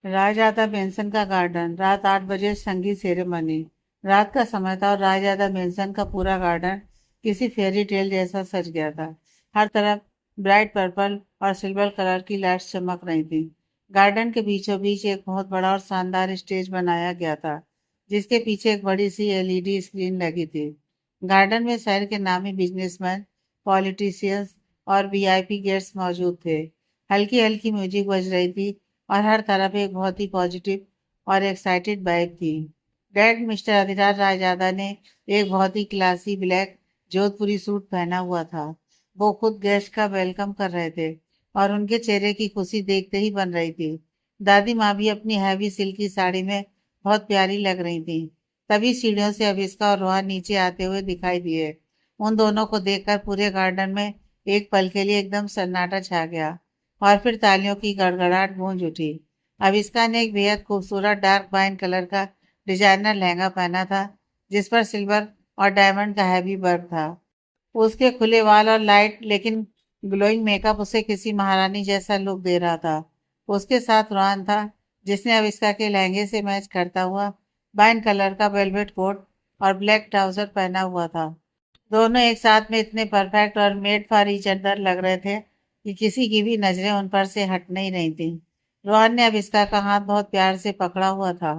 राजदादा Benson का garden. रात 8 बजे संगीत सेरेमनी। रात का समय था और राजदादा बेंसन का पूरा गार्डन किसी फेरी टेल जैसा सज गया था। हर तरफ ब्राइट पर्पल और सिल्वर कलर की लाइट्स चमक रही थी। गार्डन के बीचों बीच एक बहुत बड़ा और शानदार स्टेज बनाया गया था, जिसके पीछे एक बड़ी सी एलईडी स्क्रीन लगी थी। गार्डन में शहर के नामी बिजनेसमैन, पॉलिटिशियंस और वीआईपी गेस्ट्स मौजूद थे। हल्की हल्की म्यूजिक बज रही थी और हर तरफ एक बहुत ही पॉजिटिव और एक्साइटेड वाइब थी। डैड मिस्टर अधिराज रायजादा ने एक बहुत ही क्लासी ब्लैक जोधपुरी सूट पहना हुआ था। वो खुद गेस्ट का वेलकम कर रहे थे और उनके चेहरे की खुशी देखते ही बन रही थी। दादी माँ भी अपनी हैवी सिल्की साड़ी में बहुत प्यारी लग रही थी। तभी सीढ़ियों से अविष्का और रोहन नीचे आते हुए दिखाई दिए। उन दोनों को देखकर पूरे गार्डन में एक पल के लिए एकदम सन्नाटा छा गया और फिर तालियों की गड़गड़ाहट गूंज उठी। अविष्का ने एक बेहद खूबसूरत डार्क वाइन कलर का डिजाइनर लहंगा पहना था, जिस पर सिल्वर और डायमंड का हैवी वर्क था। उसके खुले बाल और लाइट लेकिन ग्लोइंग मेकअप उसे किसी महारानी जैसा लुक दे रहा था। उसके साथ रोहन था, जिसने अविष्का के लहंगे से मैच करता हुआ वाइन कलर का वेलवेट कोट और ब्लैक ट्राउजर पहना हुआ था। दोनों एक साथ में इतने परफेक्ट और मेड फॉर ईच अदर लग रहे थे कि किसी की भी नजरें उन पर से हट नहीं रही थी। रोहन ने अविष्का का हाथ बहुत प्यार से पकड़ा हुआ था।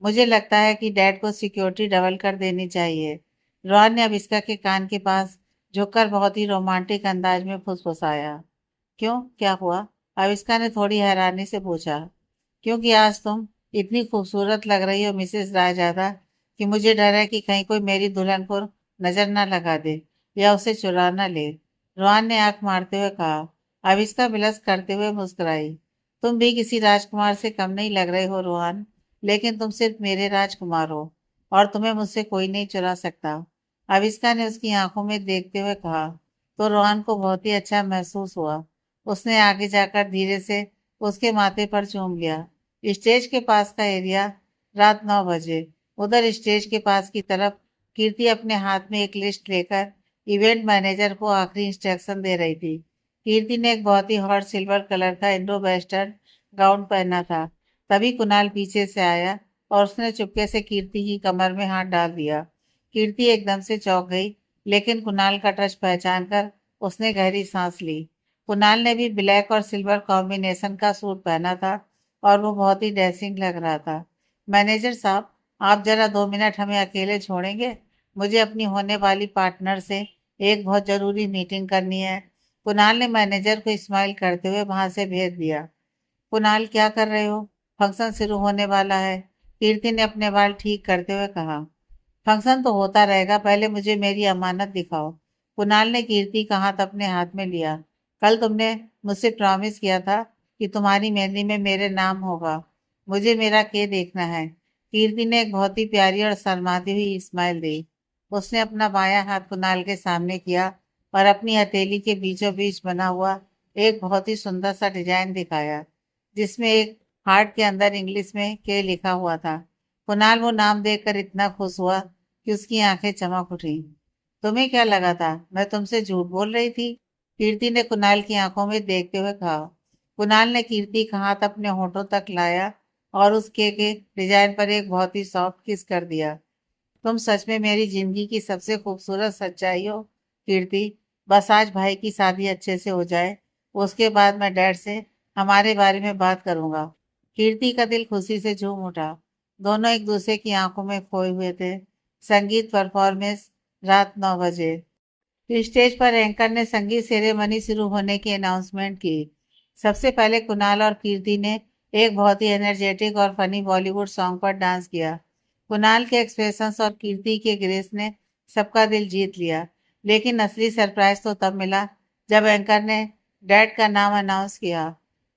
मुझे लगता है कि डैड को सिक्योरिटी डबल कर देनी चाहिए। रोहन ने अविष्का के कान के पास झुककर बहुत ही रोमांटिक अंदाज में फुसफुसाया। क्यों, क्या हुआ? अविष्का ने थोड़ी हैरानी से पूछा। क्योंकि आज तुम इतनी खूबसूरत लग रही हो मिसेस रायजादा, कि मुझे डर है कि कहीं कोई मेरी दुल्हन को नजर ना लगा दे या उसे चुरा ना ले। रोहन ने आंख मारते हुए कहा। अविष्का विलस करते हुए मुस्कुराई। तुम भी किसी राजकुमार से कम नहीं लग रहे हो रोहन, लेकिन तुम सिर्फ मेरे राजकुमार हो और तुम्हें मुझसे कोई नहीं चुरा सकता। अविष्का ने उसकी आंखों में देखते हुए कहा। तो रोहन को बहुत ही अच्छा महसूस हुआ। उसने आगे जाकर धीरे से उसके माथे पर चूम लिया। स्टेज के पास का एरिया। रात 9 बजे। उधर स्टेज के पास की तरफ कीर्ति अपने हाथ में एक लिस्ट लेकर इवेंट मैनेजर को आखिरी इंस्ट्रक्शन दे रही थी। कीर्ति ने एक बहुत ही हॉट सिल्वर कलर का इंडो वेस्टर्न गाउन पहना था। तभी कुणाल पीछे से आया और उसने चुपके से कीर्ति की कमर में हाथ डाल दिया। कीर्ति एकदम से चौंक गई, लेकिन कुणाल का टच पहचान कर उसने गहरी सांस ली। कुणाल ने भी ब्लैक और सिल्वर कॉम्बिनेशन का सूट पहना था और वो बहुत ही डैशिंग लग रहा था। मैनेजर साहब, आप जरा 2 मिनट हमें अकेले छोड़ेंगे? मुझे अपनी होने वाली पार्टनर से एक बहुत जरूरी मीटिंग करनी है। कुणाल ने मैनेजर को स्माइल करते हुए वहां से भेज दिया। कुणाल, क्या कर रहे हो? फंक्शन शुरू होने वाला है। कीर्ति ने अपने बाल ठीक करते हुए कहा। फंक्शन तो होता रहेगा, पहले मुझे मेरी अमानत दिखाओ। कुणाल ने कीर्ति का हाथ अपने हाथ में लिया। कल तुमने मुझसे प्रॉमिस किया था कि तुम्हारी मेहंदी में मेरे नाम होगा। मुझे मेरा के देखना है। कीर्ति ने एक बहुत ही प्यारी और शर्माती हुई स्माइल दी। उसने अपना बायां हाथ कुणाल के सामने किया और अपनी हथेली के बीचों बीच बना हुआ एक बहुत ही सुंदर सा डिजाइन दिखाया, जिसमें एक हार्ट के अंदर इंग्लिश में के लिखा हुआ था। कुणाल वो नाम देखकर इतना खुश हुआ कि उसकी आंखें चमक उठी। तुम्हें क्या लगा था मैं तुमसे झूठ बोल रही थी? कीर्ति ने कुणाल की आंखों में देखते हुए कहा। कुणाल ने कीर्ति का हाथ अपने होठों तक लाया और उस केक के डिजाइन पर एक बहुत ही सॉफ्ट किस कर दिया। तुम सच में मेरी जिंदगी की सबसे खूबसूरत सच्चाई हो कीर्ति। बस आज भाई की शादी अच्छे से हो जाए, उसके बाद मैं डैड से हमारे बारे में बात करूंगा। कीर्ति का दिल खुशी से झूम उठा। दोनों एक दूसरे की आंखों में खोए हुए थे। संगीत परफॉर्मेंस। रात 9 बजे। स्टेज पर एंकर ने संगीत सेरेमनी शुरू होने की अनाउंसमेंट की। सबसे पहले कुणाल और कीर्ति ने एक बहुत ही एनर्जेटिक और फनी बॉलीवुड सॉन्ग पर डांस किया। कुणाल के एक्सप्रेशंस और कीर्ति के ग्रेस ने सबका दिल जीत लिया। लेकिन असली सरप्राइज तो तब मिला जब एंकर ने डैड का नाम अनाउंस किया।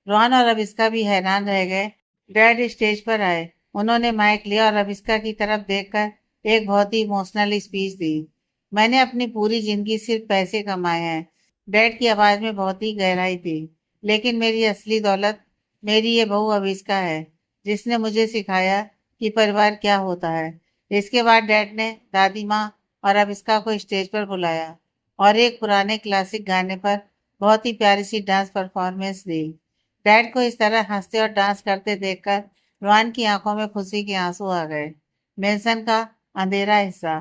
रोहन और अविष्का भी हैरान रह गए। डैड स्टेज पर आए। उन्होंने माइक लिया और अविष्का की तरफ देखकर एक बहुत ही इमोशनल स्पीच दी। मैंने अपनी पूरी जिंदगी सिर्फ पैसे कमाए हैं। डैड की आवाज में बहुत ही गहराई थी। लेकिन मेरी असली दौलत मेरी ये बहू अविष्का है, जिसने मुझे सिखाया कि परिवार क्या होता है। इसके बाद डैड ने दादी माँ और अविष्का को स्टेज पर बुलाया और एक पुराने क्लासिक गाने पर बहुत ही प्यारी सी डांस परफॉर्मेंस दी। डैड को इस तरह हंसते और डांस करते देखकर रोहन की आंखों में खुशी के आंसू आ गए। मेंशन का अंधेरा हिस्सा।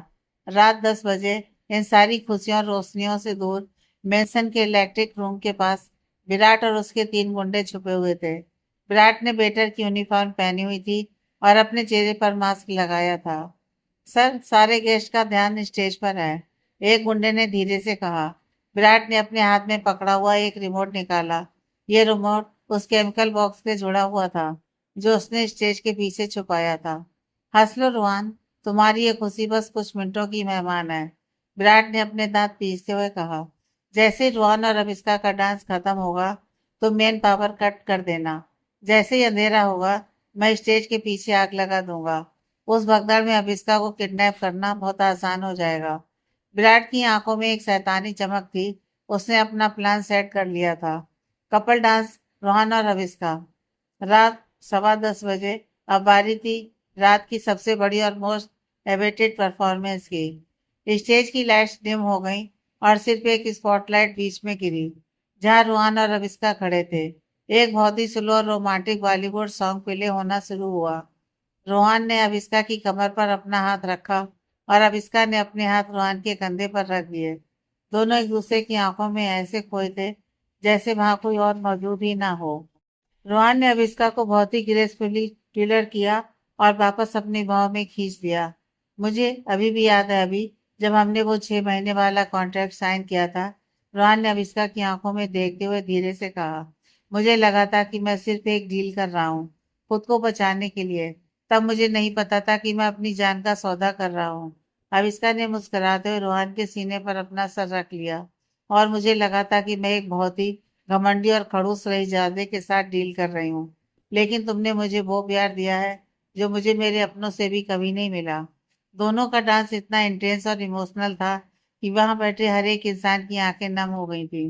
रात 10 बजे इन सारी खुशियों और रोशनियों से दूर मेंशन के इलेक्ट्रिक रूम के पास विराट और उसके 3 गुंडे छुपे हुए थे। विराट ने वेटर की यूनिफॉर्म पहनी हुई थी और अपने चेहरे पर मास्क लगाया था। सर, सारे गेस्ट का ध्यान स्टेज पर है, एक गुंडे ने धीरे से कहा। विराट ने अपने हाथ में पकड़ा हुआ एक रिमोट निकाला। ये रिमोट उस केमिकल बॉक्स से जुड़ा हुआ था जो उसने स्टेज के पीछे छुपाया था। हंस लो रोहन, तुम्हारी ये खुशी बस कुछ मिनटों की मेहमान है, विराट ने अपने दांत पीसते हुए कहा। जैसे ही रोहन और अविष्का का डांस खत्म होगा तो मेन पावर कट कर देना। जैसे ही अंधेरा होगा मैं स्टेज के पीछे आग लगा दूंगा। उस भगदड़ में अविष्का को किडनैप करना बहुत आसान हो जाएगा। विराट की आंखों में एक शैतानी चमक थी। उसने अपना प्लान सेट कर लिया था। कपल डांस, रोहन और अविष्का। रात 10:15 बजे। अब बारी थी रात की सबसे बड़ी और मोस्ट एवेटेड परफॉर्मेंस की। स्टेज की लाइट्स डिम हो गईं और सिर्फ एक स्पॉटलाइट बीच में गिरी जहां रोहन और अविष्का खड़े थे। एक बहुत ही स्लो और रोमांटिक बॉलीवुड सॉन्ग प्ले होना शुरू हुआ। रोहन ने अविष्का की कमर पर अपना हाथ रखा और अविष्का ने अपने हाथ रोहन के कंधे पर रख दिए। दोनों एक दूसरे की आंखों में ऐसे खोए थे जैसे वहां कोई और मौजूद ही ना हो। रोहन ने अविष्का को बहुत ही ग्रेसफुली टिलर किया और वापस अपनी बाहों में खींच दिया। मुझे अभी भी याद है, अभी जब हमने वो 6 महीने वाला कॉन्ट्रैक्ट साइन किया था, रोहन ने अविष्का की आंखों में देखते हुए धीरे से कहा। मुझे लगा था कि मैं सिर्फ एक डील कर रहा हूँ, खुद को बचाने के लिए। तब मुझे नहीं पता था कि मैं अपनी जान का सौदा कर रहा हूँ। अविष्का ने मुस्कुराते हुए रोहन के सीने पर अपना सर रख लिया और मुझे लगा था कि मैं एक बहुत ही घमंडी और खड़ूस रईजादे के साथ डील कर रही हूँ। लेकिन तुमने मुझे वो प्यार दिया है जो मुझे मेरे अपनों से भी कभी नहीं मिला। दोनों का डांस इतना इंटेंस और इमोशनल था कि वहां बैठे हर एक इंसान की आंखें नम हो गई थी।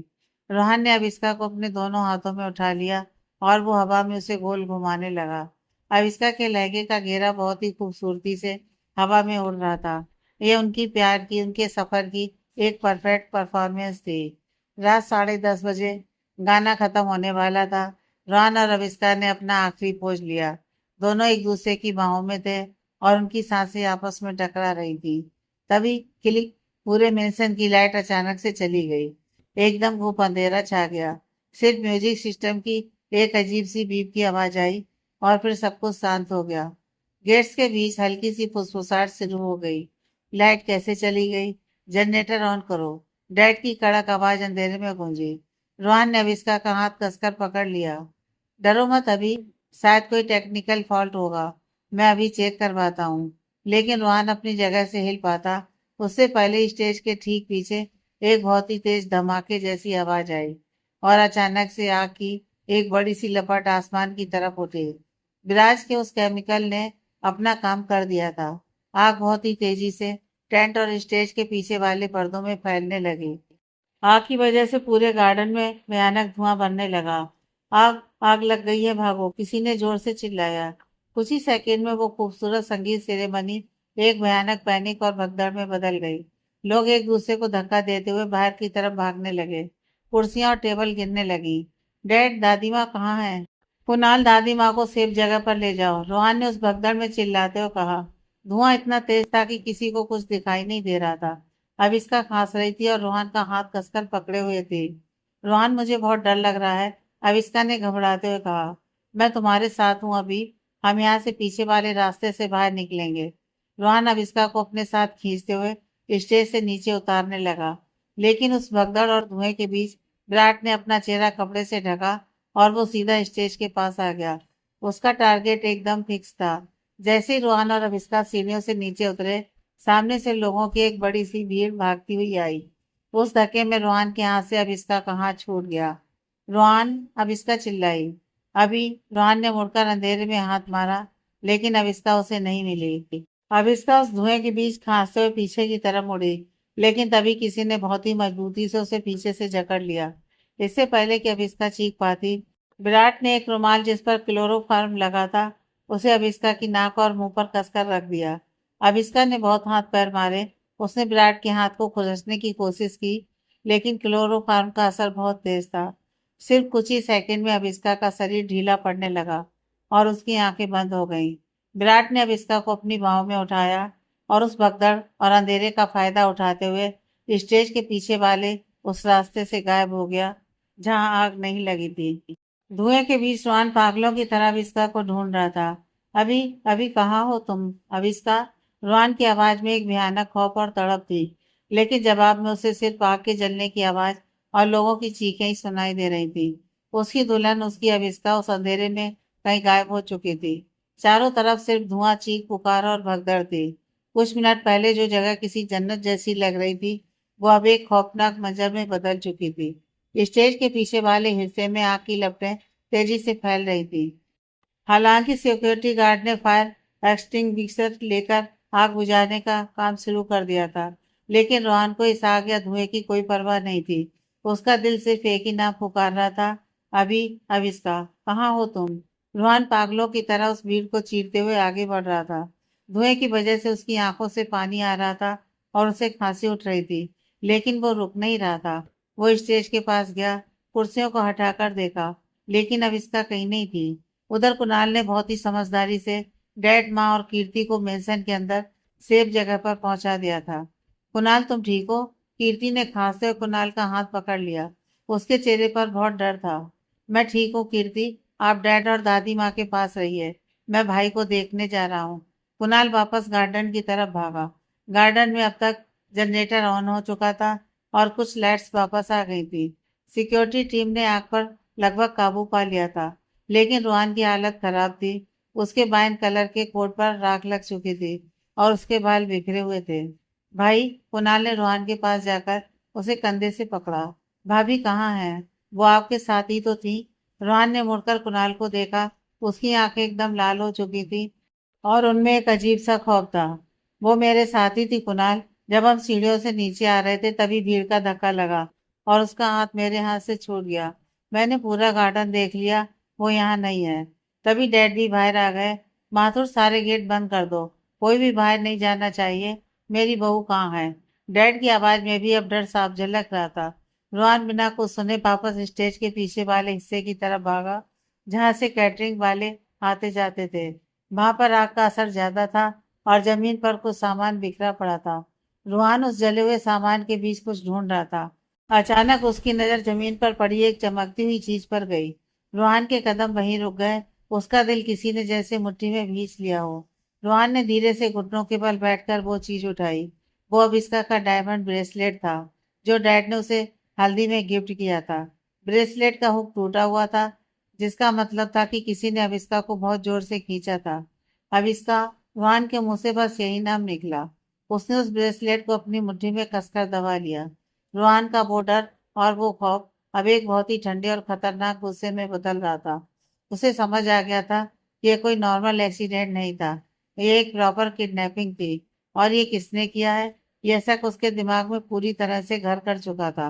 रोहन ने अविष्का को अपने दोनों हाथों में उठा लिया और वो हवा में उसे गोल घुमाने लगा। अविष्का के लहंगे का घेरा बहुत ही खूबसूरती से हवा में उड़ रहा था। ये उनकी प्यार की, उनके सफर की एक परफेक्ट परफॉर्मेंस थी। रात 10:30 बजे गाना खत्म होने वाला था। रोहन और अविष्का ने अपना आखिरी पोज लिया। दोनों एक दूसरे की बाहों में थे और उनकी सांसें आपस में टकरा रही थी। तभी क्लिक, पूरे मेंशन की लाइट अचानक से चली गई। एकदम घुप अंधेरा छा गया। सिर्फ म्यूजिक सिस्टम की एक अजीब सी बीप की आवाज आई और फिर सब कुछ शांत हो गया। गेट्स के बीच हल्की सी फुसफुसाहट शुरू हो गई। लाइट कैसे चली गई? जनरेटर ऑन करो, डैड की कड़क आवाज अंधेरे में गूंजी। रोहन ने अविष्का का हाथ कसकर पकड़ लिया। डरो मत अभी, शायद कोई टेक्निकल फॉल्ट होगा, मैं अभी चेक करवाता हूँ। लेकिन रोहन अपनी जगह से हिल पाता उससे पहले स्टेज के ठीक पीछे एक बहुत ही तेज धमाके जैसी आवाज आई और अचानक से आग की एक बड़ी सी लपट आसमान की तरफ उठी। विराज के उस केमिकल ने अपना काम कर दिया था। आग बहुत ही तेजी से टेंट और स्टेज के पीछे वाले पर्दों में फैलने लगी। आग की वजह से पूरे गार्डन में भयानक धुआं बनने लगा। आग आग लग गई है, भागो, किसी ने जोर से चिल्लाया। कुछ ही सेकंड में वो खूबसूरत संगीत सेरेमनी एक भयानक पैनिक और भगदड़ में बदल गई। लोग एक दूसरे को धक्का देते हुए बाहर की तरफ भागने लगे। कुर्सियां और टेबल गिरने लगी। डैड, दादी माँ कहाँ है? कुणाल, दादी माँ को सेफ जगह पर ले जाओ, रोहन ने उस भगदड़ में चिल्लाते हुए कहा। धुआं इतना तेज था कि किसी को कुछ दिखाई नहीं दे रहा था। अब इसका खांस रही थी और रोहन का हाथ कसकर पकड़े हुए थी। रोहन, मुझे बहुत डर लग रहा है, अविष्का ने घबराते हुए कहा। मैं तुम्हारे साथ हूँ अभी, हम यहाँ से पीछे वाले रास्ते से बाहर निकलेंगे। रोहन अविष्का को अपने साथ खींचते हुए स्टेज से नीचे उतारने लगा। लेकिन उस भगदड़ और धुएं के बीच विराट ने अपना चेहरा कपड़े से ढका और वो सीधा स्टेज के पास आ गया। उसका टारगेट एकदम फिक्स था। जैसे ही रोहन और अविष्का सीढ़ियों से नीचे उतरे, सामने से लोगों की एक बड़ी सी भीड़ भागती हुई आई। उस धक्के में रोहन के हाथ से अविष्का का हाथ छूट गया। रोहन, अविष्का चिल्लाई। अभी रोहन ने मुड़कर अंधेरे में हाथ मारा, लेकिन अविष्का उसे नहीं मिली। अविष्का उस धुएं के बीच खांसते हुए पीछे की तरफ मुड़ी, लेकिन तभी किसी ने बहुत ही मजबूती से उसे पीछे से जकड़ लिया। इससे पहले कि अविष्का चीख पाती, विराट ने एक रुमाल जिस पर क्लोरोफॉर्म लगा था उसे अविष्का की नाक और मुंह पर कसकर रख दिया। अविष्का ने बहुत हाथ पैर मारे। उसने विराट के हाथ को खुरचने की कोशिश की, लेकिन क्लोरोफॉर्म का असर बहुत तेज था। सिर्फ कुछ ही सेकंड में अविस्का का शरीर ढीला पड़ने लगा और उसकी आंखें बंद हो गईं। विराट ने अविस्का को अपनी बाहों में उठाया और उस भगदड़ और अंधेरे का फायदा उठाते हुए स्टेज के पीछे वाले उस रास्ते से गायब हो गया जहां आग नहीं लगी थी। धुएं के बीच रोहन पागलों की तरह अविस्का को ढूंढ रहा था। अभी अभी कहाँ हो तुम अविस्का? रोहन की आवाज में एक भयानक खौफ और तड़प थी, लेकिन जवाब में उसे सिर्फ आग के जलने की आवाज और लोगों की चीखें ही सुनाई दे रही थी। उसकी दुल्हन, उसकी अविस्का उस अंधेरे में कहीं गायब हो चुकी थी। चारों तरफ सिर्फ धुआं, चीख पुकार और भगदड़ थी। कुछ मिनट पहले जो जगह किसी जन्नत जैसी लग रही थी, वो अब एक खौफनाक मंजर में बदल चुकी थी। स्टेज के पीछे वाले हिस्से में आग की लपटें तेजी से फैल रही थी। हालांकि सिक्योरिटी गार्ड ने फायर एक्सटिंग्विशर लेकर आग बुझाने का काम शुरू कर दिया था, लेकिन रोहन को इस आग या धुएं की कोई परवाह नहीं थी। उसका दिल सिर्फ एक ही नाम पुकार रहा था, अभी अविस्का, कहाँ हो तुम? रोहन पागलों की तरह उस भीड़ को चीरते हुए आगे बढ़ रहा था। धुएं की वजह से उसकी आंखों से पानी आ रहा था और उसे खांसी उठ रही थी, लेकिन वो रुक नहीं रहा था। वो स्टेज के पास गया, कुर्सियों को हटाकर देखा, लेकिन अविस्का कहीं नहीं थी। उधर कुणाल ने बहुत ही समझदारी से डैड, माँ और कीर्ति को मेंशन के अंदर सेफ जगह पर पहुंचा दिया था। कुणाल, तुम ठीक हो? कीर्ति ने खांसते हुए कुणाल का हाथ पकड़ लिया। उसके चेहरे पर बहुत डर था। मैं ठीक हूँ कीर्ति, आप डैड और दादी माँ के पास रहिए, मैं भाई को देखने जा रहा हूँ। कुणाल वापस गार्डन की तरफ भागा। गार्डन में अब तक जनरेटर ऑन हो चुका था और कुछ लाइट्स वापस आ गई थी। सिक्योरिटी टीम ने आग पर लगभग काबू पा लिया था, लेकिन रोहन की हालत खराब थी। उसके वाइन कलर के कोट पर राख लग चुकी थी और उसके बाल बिखरे हुए थे। भाई, कुणाल ने रोहन के पास जाकर उसे कंधे से पकड़ा। भाभी कहाँ है? वो आपके साथ ही तो थी। रोहन ने मुड़कर कुणाल को देखा। उसकी आंखें एकदम लाल हो चुकी थी और उनमें एक अजीब सा खौफ था। वो मेरे साथ ही थी कुणाल। जब हम सीढ़ियों से नीचे आ रहे थे तभी भीड़ का धक्का लगा और उसका हाथ मेरे हाथ से छूट गया। मैंने पूरा गार्डन देख लिया, वो यहाँ नहीं है। तभी डैड भी बाहर आ गए। माथुर, सारे गेट बंद कर दो, कोई भी बाहर नहीं जाना चाहिए। मेरी बहू कहाँ है? डैड की आवाज में भी अब डर साफ झलक रहा था। रोहन बिना कुछ सुने वापस स्टेज के पीछे वाले हिस्से की तरफ भागा, जहाँ से कैटरिंग वाले आते जाते थे। वहां पर आग का असर ज्यादा था और जमीन पर कुछ सामान बिखरा पड़ा था। रोहन उस जले हुए सामान के बीच कुछ ढूंढ रहा था। अचानक उसकी नजर जमीन पर पड़ी एक चमकती हुई चीज पर गई। रोहन के कदम वहीं रुक गए। उसका दिल किसी ने जैसे मुट्ठी में भींच लिया हो। रोहन ने धीरे से घुटनों के बल बैठकर वो चीज उठाई। वो अविस्का का डायमंड ब्रेसलेट था, जो डैड ने उसे हल्दी में गिफ्ट किया था। ब्रेसलेट का हुक टूटा हुआ था, जिसका मतलब था कि किसी ने अविस्का को बहुत जोर से खींचा था। अविस्का, रोहन के मुंह से बस यही नाम निकला। उसने उस ब्रेसलेट को अपनी मुट्ठी में कसकर दबा लिया। रोहन का वो डर और वो खौफ अब एक बहुत ही ठंडे और खतरनाक गुस्से में बदल रहा था। उसे समझ आ गया था कि यह कोई नॉर्मल एक्सीडेंट नहीं था, ये एक प्रॉपर किडनैपिंग थी। और ये किसने किया है, यह शक उसके दिमाग में पूरी तरह से घर कर चुका था।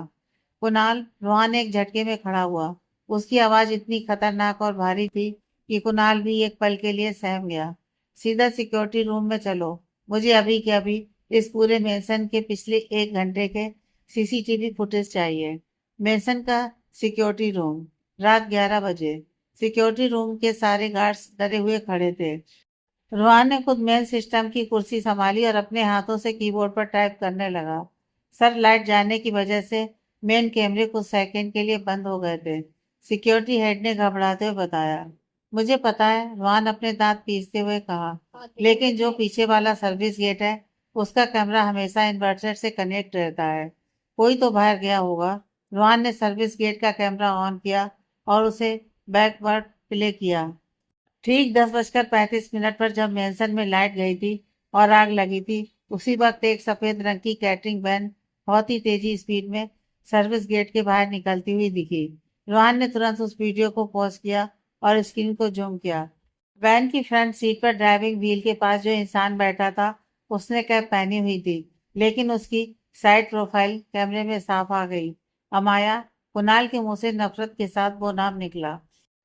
कुणाल, रोहन एक झटके में खड़ा हुआ। उसकी आवाज इतनी खतरनाक और भारी थी कि कुणाल भी एक पल के लिए सहम गया। सीधा सिक्योरिटी रूम में चलो, मुझे अभी के अभी इस पूरे मेंशन के पिछले 1 घंटे के सीसीटीवी फुटेज चाहिए। मेंशन का सिक्योरिटी रूम, रात 11 बजे। सिक्योरिटी रूम के सारे गार्ड्स डरे हुए खड़े थे। रोहन ने खुद मेन सिस्टम की कुर्सी संभाली और अपने हाथों से कीबोर्ड पर टाइप करने लगा। सर, लाइट जाने की वजह से मेन कैमरे कुछ सेकंड के लिए बंद हो गए थे, सिक्योरिटी हेड ने घबराते हुए बताया। मुझे पता है, रोहन अपने दांत पीसते हुए कहा, लेकिन जो पीछे वाला सर्विस गेट है, उसका कैमरा हमेशा इन्वर्टर से कनेक्ट रहता है। कोई तो बाहर गया होगा। रोहन ने सर्विस गेट का कैमरा ऑन किया और उसे बैकवर्ड प्ले किया। ठीक 10:35 पर जब मेंशन में लाइट गई थी और आग लगी थी, उसी वक्त एक सफेद रंग की कैटरिंग वैन बहुत ही तेजी स्पीड में सर्विस गेट के बाहर निकलती हुई दिखी। रोहन ने तुरंत उस वीडियो को पॉज किया और स्क्रीन को जूम किया। वैन की फ्रंट सीट पर ड्राइविंग व्हील के पास जो इंसान बैठा था, उसने कैप पहनी हुई थी, लेकिन उसकी साइड प्रोफाइल कैमरे में साफ आ गई। अमाया। कुणाल के मुंह से नफरत के साथ वो नाम निकला।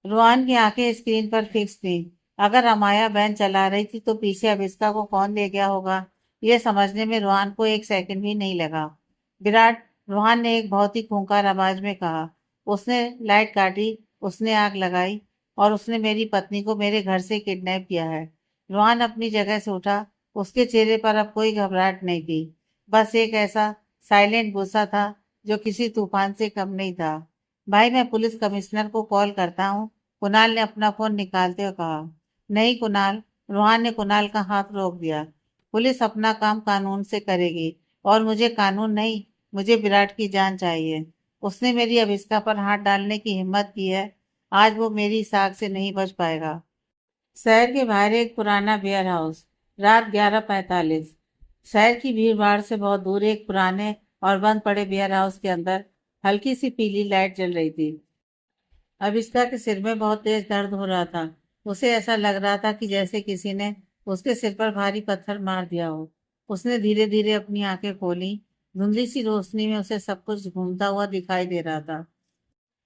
रोहन की आंखें स्क्रीन पर फिक्स थी। अगर अमाया वैन चला रही थी तो पीछे अविस्का को कौन ले गया होगा, ये समझने में रोहन को 1 सेकंड भी नहीं लगा। विराट, रोहन ने एक बहुत ही खूंखार आवाज में कहा, उसने लाइट काटी, उसने आग लगाई और उसने मेरी पत्नी को मेरे घर से किडनैप किया है। रोहन अपनी जगह से उठा। उसके चेहरे पर अब कोई घबराहट नहीं थी, बस एक ऐसा साइलेंट गुस्सा था जो किसी तूफान से कम नहीं था। भाई, मैं पुलिस कमिश्नर को कॉल करता हूँ, कुणाल ने अपना फोन निकालते हुए कहा। नहीं कुणाल, रोहन ने कुणाल का हाथ रोक दिया। पुलिस अपना काम कानून से करेगी और मुझे कानून नहीं, मुझे विराट की जान चाहिए। उसने मेरी अविष्का पर हाथ डालने की हिम्मत की है। आज वो मेरी साख से नहीं बच पाएगा। शहर के बाहर एक पुराना वेयर हाउस। रात 11:45। शहर की भीड़ भाड़ से बहुत दूर एक पुराने और बंद पड़े वेयर हाउस के अंदर हल्की सी पीली लाइट जल रही थी। अविष्का के सिर में बहुत तेज दर्द हो रहा था। उसे ऐसा लग रहा था कि जैसे किसी ने उसके सिर पर भारी पत्थर मार दिया हो। उसने धीरे धीरे अपनी आंखें खोली। धुंधली सी रोशनी में उसे सब कुछ घूमता हुआ दिखाई दे रहा था।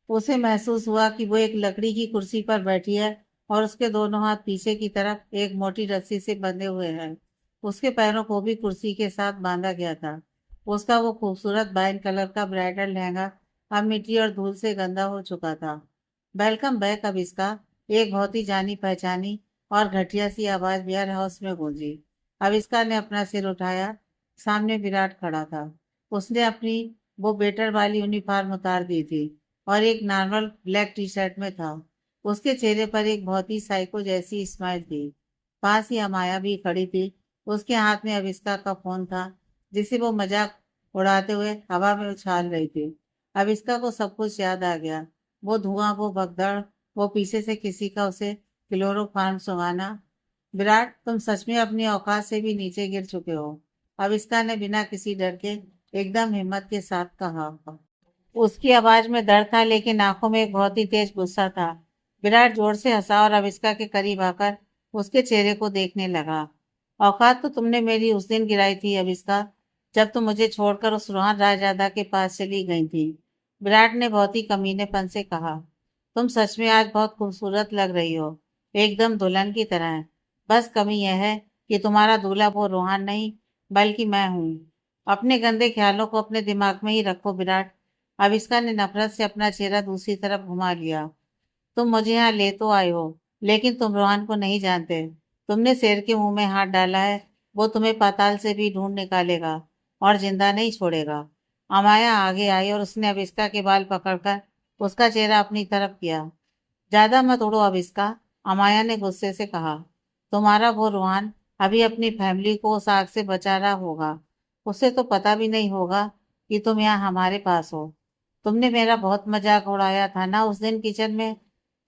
उसे महसूस हुआ कि वो एक लकड़ी की कुर्सी पर बैठी है और उसके दोनों हाथ पीछे की तरफ एक मोटी रस्सी से बंधे हुए हैं। उसके पैरों को भी कुर्सी के साथ बांधा गया था। उसका वो खूबसूरत वाइन कलर का ब्राइडल लहंगा अब मिट्टी और धूल से गंदा हो चुका था। वेलकम बैक अविष्का, एक बहुत ही जानी पहचानी और घटिया सी आवाज वेयर हाउस में गूंजी। अविष्का ने अपना सिर उठाया। सामने विराट खड़ा था। उसने अपनी वो बेटर वाली यूनिफॉर्म उतार दी थी और एक नॉर्मल ब्लैक टी शर्ट में था। उसके चेहरे पर एक बहुत ही साइको जैसी स्माइल थी। पास ही अमाया भी खड़ी थी। उसके हाथ में अविष्का का फोन था, जिसे वो मजाक उड़ाते हुए हवा में उछाल रही थी। अविष्का को सब कुछ याद आ गया। वो धुआं, वो भगदड़, वो पीछे से किसी का उसे क्लोरोफार्म सुंघाना। विराट, तुम सच में अपनी औकात से भी नीचे गिर चुके हो, अविष्का ने बिना किसी डर के एकदम हिम्मत के साथ कहा। उसकी आवाज में डर था, लेकिन आंखों में एक बहुत ही तेज गुस्सा था। विराट जोर से हंसा और अविष्का के करीब आकर उसके चेहरे को देखने लगा। औकात तो तुमने मेरी उस दिन गिराई थी अविष्का, जब तुम मुझे छोड़कर उस रोहन रायजादा के पास चली गई थी, विराट ने बहुत ही कमीनेपन से कहा। तुम सच में आज बहुत खूबसूरत लग रही हो, एकदम दुल्हन की तरह। बस कमी यह है कि तुम्हारा दूल्हा वो रोहन नहीं, बल्कि मैं हूँ। अपने गंदे ख्यालों को अपने दिमाग में ही रखो विराट। आविष्का ने नफरत से अपना चेहरा दूसरी तरफ घुमा लिया। तुम मुझे यहाँ ले तो आए हो, लेकिन तुम रोहन को नहीं जानते। तुमने शेर के मुंह में हाथ डाला है। वो तुम्हें पाताल से भी ढूंढ निकालेगा और जिंदा नहीं छोड़ेगा। अमाया आगे आई और उसने अविष्का के बाल पकड़कर उसका चेहरा अपनी तरफ किया। ज्यादा मत उड़ो अविष्का, अमाया ने गुस्से से कहा। तुम्हारा वो रोहन अभी अपनी फैमिली को उस आग से बचा रहा होगा। उसे तो पता भी नहीं होगा कि तुम यहाँ हमारे पास हो। तुमने मेरा बहुत मजाक उड़ाया था ना उस दिन किचन में।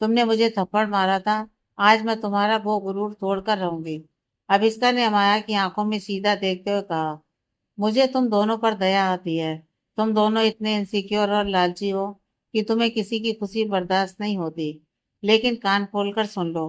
तुमने मुझे थप्पड़ मारा था। आज मैं तुम्हारा वो गुरूर तोड़कर रहूंगी। अभिष्का ने अमाया की आंखों में सीधा देखते हुए कहा। मुझे तुम दोनों पर दया आती है। तुम दोनों इतने इनसिक्योर और लालची हो कि तुम्हें किसी की खुशी बर्दाश्त नहीं होती। लेकिन कान खोलकर सुन लो,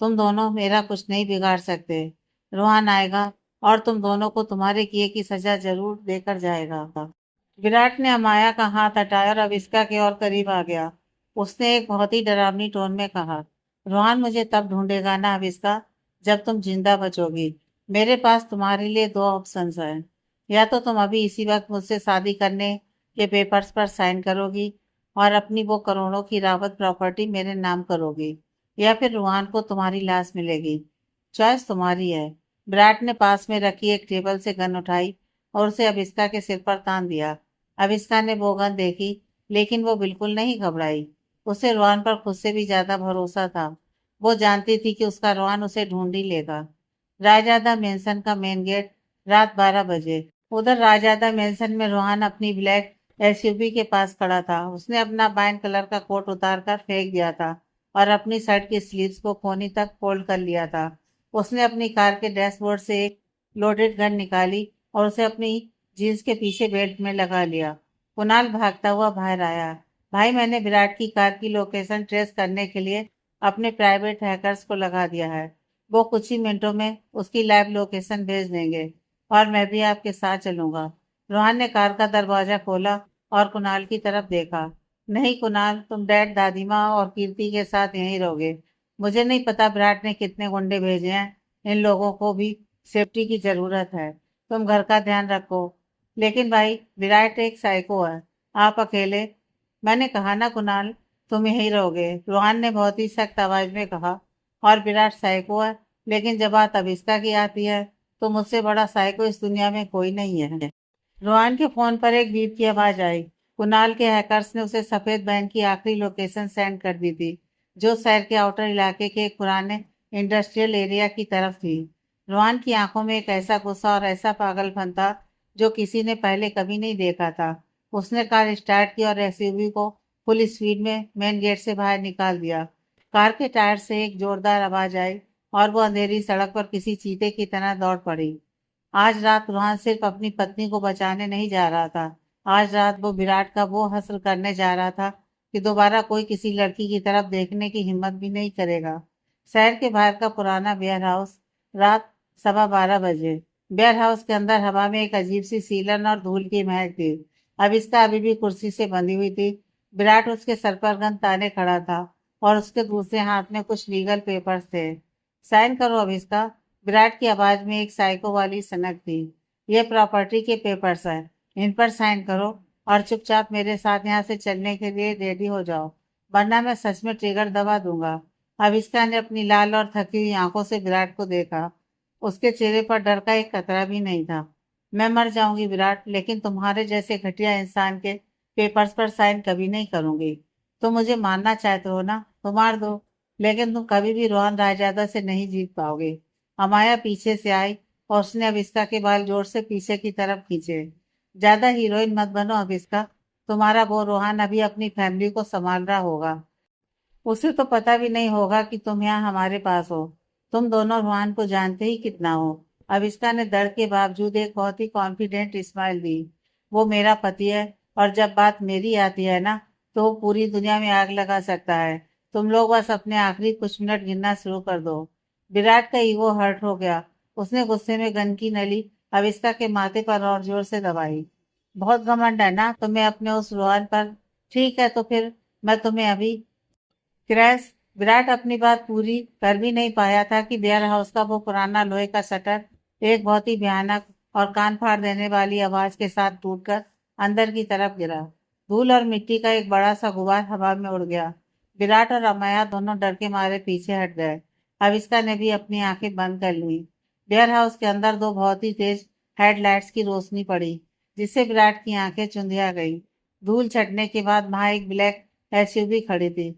तुम दोनों मेरा कुछ नहीं बिगाड़ सकते। रोहन आएगा और तुम दोनों को तुम्हारे किए की सजा जरूर देकर जाएगा। विराट ने अमाया का हाथ हटाया और अविष्का के और करीब आ गया। उसने एक बहुत ही डरावनी टोन में कहा। रोहन मुझे तब ढूंढेगा ना अविष्का, जब तुम जिंदा बचोगी। मेरे पास तुम्हारे लिए दो ऑप्शंस हैं। या तो तुम अभी इसी वक्त मुझसे शादी करने के पेपर्स पर साइन करोगी और अपनी वो करोड़ों की रावत प्रॉपर्टी मेरे नाम करोगी, या फिर रोहन को तुम्हारी लाश मिलेगी। चॉइस तुम्हारी है। विराट ने पास में रखी एक टेबल से गन उठाई और उसे अविष्का के सिर पर तान दिया। अविष्का ने वो गन देखी, लेकिन वो बिल्कुल नहीं घबराई। उसे रोहन पर खुद से भी ज्यादा भरोसा था। वो जानती थी कि उसका रोहन उसे ढूंढ ही लेगा। रायजादा मेंशन का मेन गेट, रात 12 बजे। उधर रायजादा मेंशन में रोहन अपनी ब्लैक एसयूवी के पास खड़ा था। उसने अपना वाइन कलर का कोट उतार कर फेंक दिया था और अपनी शर्ट की स्लीव्स को कोहनी तक फोल्ड कर लिया था। उसने अपनी कार के डैशबोर्ड से एक लोडेड गन निकाली और उसे अपनी जींस के पीछे बेल्ट में लगा लिया। कुणाल भागता हुआ बाहर आया। भाई, मैंने विराट की कार की लोकेशन ट्रेस करने के लिए अपने प्राइवेट हैकर्स को लगा दिया है। वो कुछ ही मिनटों में उसकी लाइव लोकेशन भेज देंगे और मैं भी आपके साथ चलूंगा। रोहन ने कार का दरवाजा खोला और कुणाल की तरफ देखा। नहीं कुणाल, तुम डैड, दादी माँ और कीर्ति के साथ यहीं रहोगे। मुझे नहीं पता विराट ने कितने गुंडे भेजे हैं। इन लोगों को भी सेफ्टी की जरूरत है। तुम घर का ध्यान रखो। लेकिन भाई, विराट एक साइको है। आप अकेले मैंने कहा ना कुणाल, तुम यहीं रहोगे, रोहन ने बहुत ही सख्त आवाज में कहा। और विराट साइको है, लेकिन जब बात अविष्का की आती है तो मुझसे बड़ा साइको इस दुनिया में कोई नहीं है। रोहन के फोन पर एक बीप की आवाज आई। कुणाल के हैकर्स ने उसे सफेद बैंक की आखिरी लोकेशन सेंड कर दी थी, जो शहर के आउटर इलाके के एक पुराने इंडस्ट्रियल एरिया की तरफ थी। रोहन की आंखों में एक ऐसा गुस्सा और ऐसा पागलपन था जो किसी ने पहले कभी नहीं देखा था। उसने कार स्टार्ट की और एसयूवी को फुल स्पीड में मेन गेट से बाहर निकाल दिया। कार के टायर से एक जोरदार आवाज आई और वो अंधेरी सड़क पर किसी चीते की तरह दौड़ पड़ी। आज रात रोहन सिर्फ अपनी पत्नी को बचाने नहीं जा रहा था। आज रात वो विराट का वो हासिल करने जा रहा था कि दोबारा कोई किसी लड़की की तरफ देखने की हिम्मत भी नहीं करेगा। शहर के बाहर का पुराना वेयर हाउस। रात 12:15 बजे। वेयर हाउस के अंदर हवा में एक अजीब सी सीलन और धूल की महक थी। अब इसका अभी भी कुर्सी से बंधी हुई थी। विराट उसके सर पर गन ताने खड़ा था और उसके दूसरे हाथ में कुछ लीगल पेपर्स थे। साइन करो अब इसका। विराट की आवाज में एक साइको वाली सनक थी। ये प्रॉपर्टी के पेपर्स हैं, इन पर साइन करो और चुपचाप मेरे साथ यहाँ से चलने के लिए रेडी हो जाओ, वरना मैं सच में ट्रिगर दबा दूंगा। अविष्का ने अपनी लाल और थकी हुई आंखों से विराट को देखा। उसके चेहरे पर डर का एक कतरा भी नहीं था। मैं मर जाऊंगी विराट, लेकिन तुम्हारे जैसे घटिया इंसान के पेपर्स पर साइन कभी नहीं करूंगी। तुम मुझे मारना चाहते हो ना, तो मार दो, लेकिन तुम कभी भी रोहन रायजादा से नहीं जीत पाओगे। अमाया पीछे से आई और उसने अविष्का के बाल जोर से पीछे की तरफ खींचे। ज्यादा हीरोइन मत बनो अविष्का, तुम्हारा वो रोहन अभी अपनी फैमिली को संभाल रहा होगा। उसे तो पता भी नहीं होगा कि तुम यहाँ हमारे पास हो। तुम दोनों रोहन को जानते ही कितना हो। अविष्का ने डर के बावजूद एक बहुत ही कॉन्फिडेंट स्माइल दी। वो मेरा पति है, और जब बात मेरी आती है ना, तो वो पूरी दुनिया में आग लगा सकता है। तुम लोग बस अपने आखिरी कुछ मिनट गिनना शुरू कर दो। विराट का ईगो हर्ट हो गया। उसने गुस्से में गन की नली अविष्का के माथे पर और जोर से दबाई। बहुत घमंड है ना तुम्हें अपने उस रोहन पर। ठीक है, तो फिर मैं तुम्हें अभी। क्रैश। विराट अपनी बात पूरी कर भी नहीं पाया था कि वेयर हाउस का वो पुराना लोहे का शटर एक बहुत ही भयानक और कान फाड़ देने वाली आवाज के साथ टूटकर अंदर की तरफ गिरा। धूल और मिट्टी का एक बड़ा सा गुबार हवा में उड़ गया। विराट और अमाया दोनों डर के मारे पीछे हट गए। अविष्का ने भी अपनी आंखें बंद कर ली। वेयर हाउस के अंदर दो बहुत ही तेज हेडलाइट्स की रोशनी पड़ी, जिससे विराट की आंखें चुंधिया गई। धूल छटने के बाद वहां एक ब्लैक एसयूवी खड़ी थी,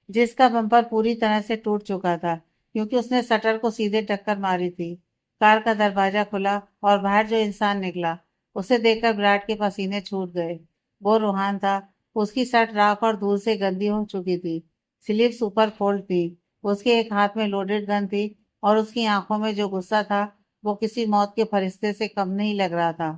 जिसका बम्पर पूरी तरह से टूट चुका था, क्योंकि उसने शटर को सीधे टक्कर मारी थी। कार का दरवाजा खुला और बाहर जो इंसान निकला, उसे देखकर विराट के पसीने छूट गए। वो रोहान था। उसकी शर्ट राख और धूल से गंदी हो चुकी थी। स्लीव्स ऊपर फोल्ड थी। उसके एक हाथ में लोडेड गन थी और उसकी आंखों में जो गुस्सा था, वो किसी मौत के फरिश्ते से कम नहीं लग रहा था।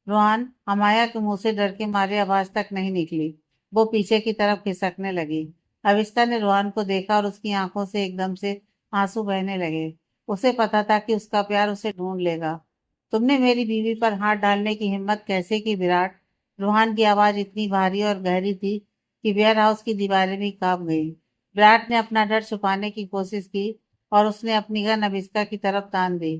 रोहान, अमाया के मुंह से डर के मारे आवाज तक नहीं निकली। वो पीछे की तरफ खिसकने लगी। अविष्का ने रोहन को देखा और उसकी आंखों से एकदम से आंसू बहने लगे। उसे पता था कि उसका प्यार उसे ढूंढ लेगा। तुमने मेरी बीवी पर हाथ डालने की हिम्मत कैसे की विराट? रोहन की आवाज इतनी भारी और गहरी थी कि वेयर हाउस की दीवारें भी कांप गई। विराट ने अपना डर छुपाने की कोशिश की और उसने अपनी गन अविष्का की तरफ तान दी।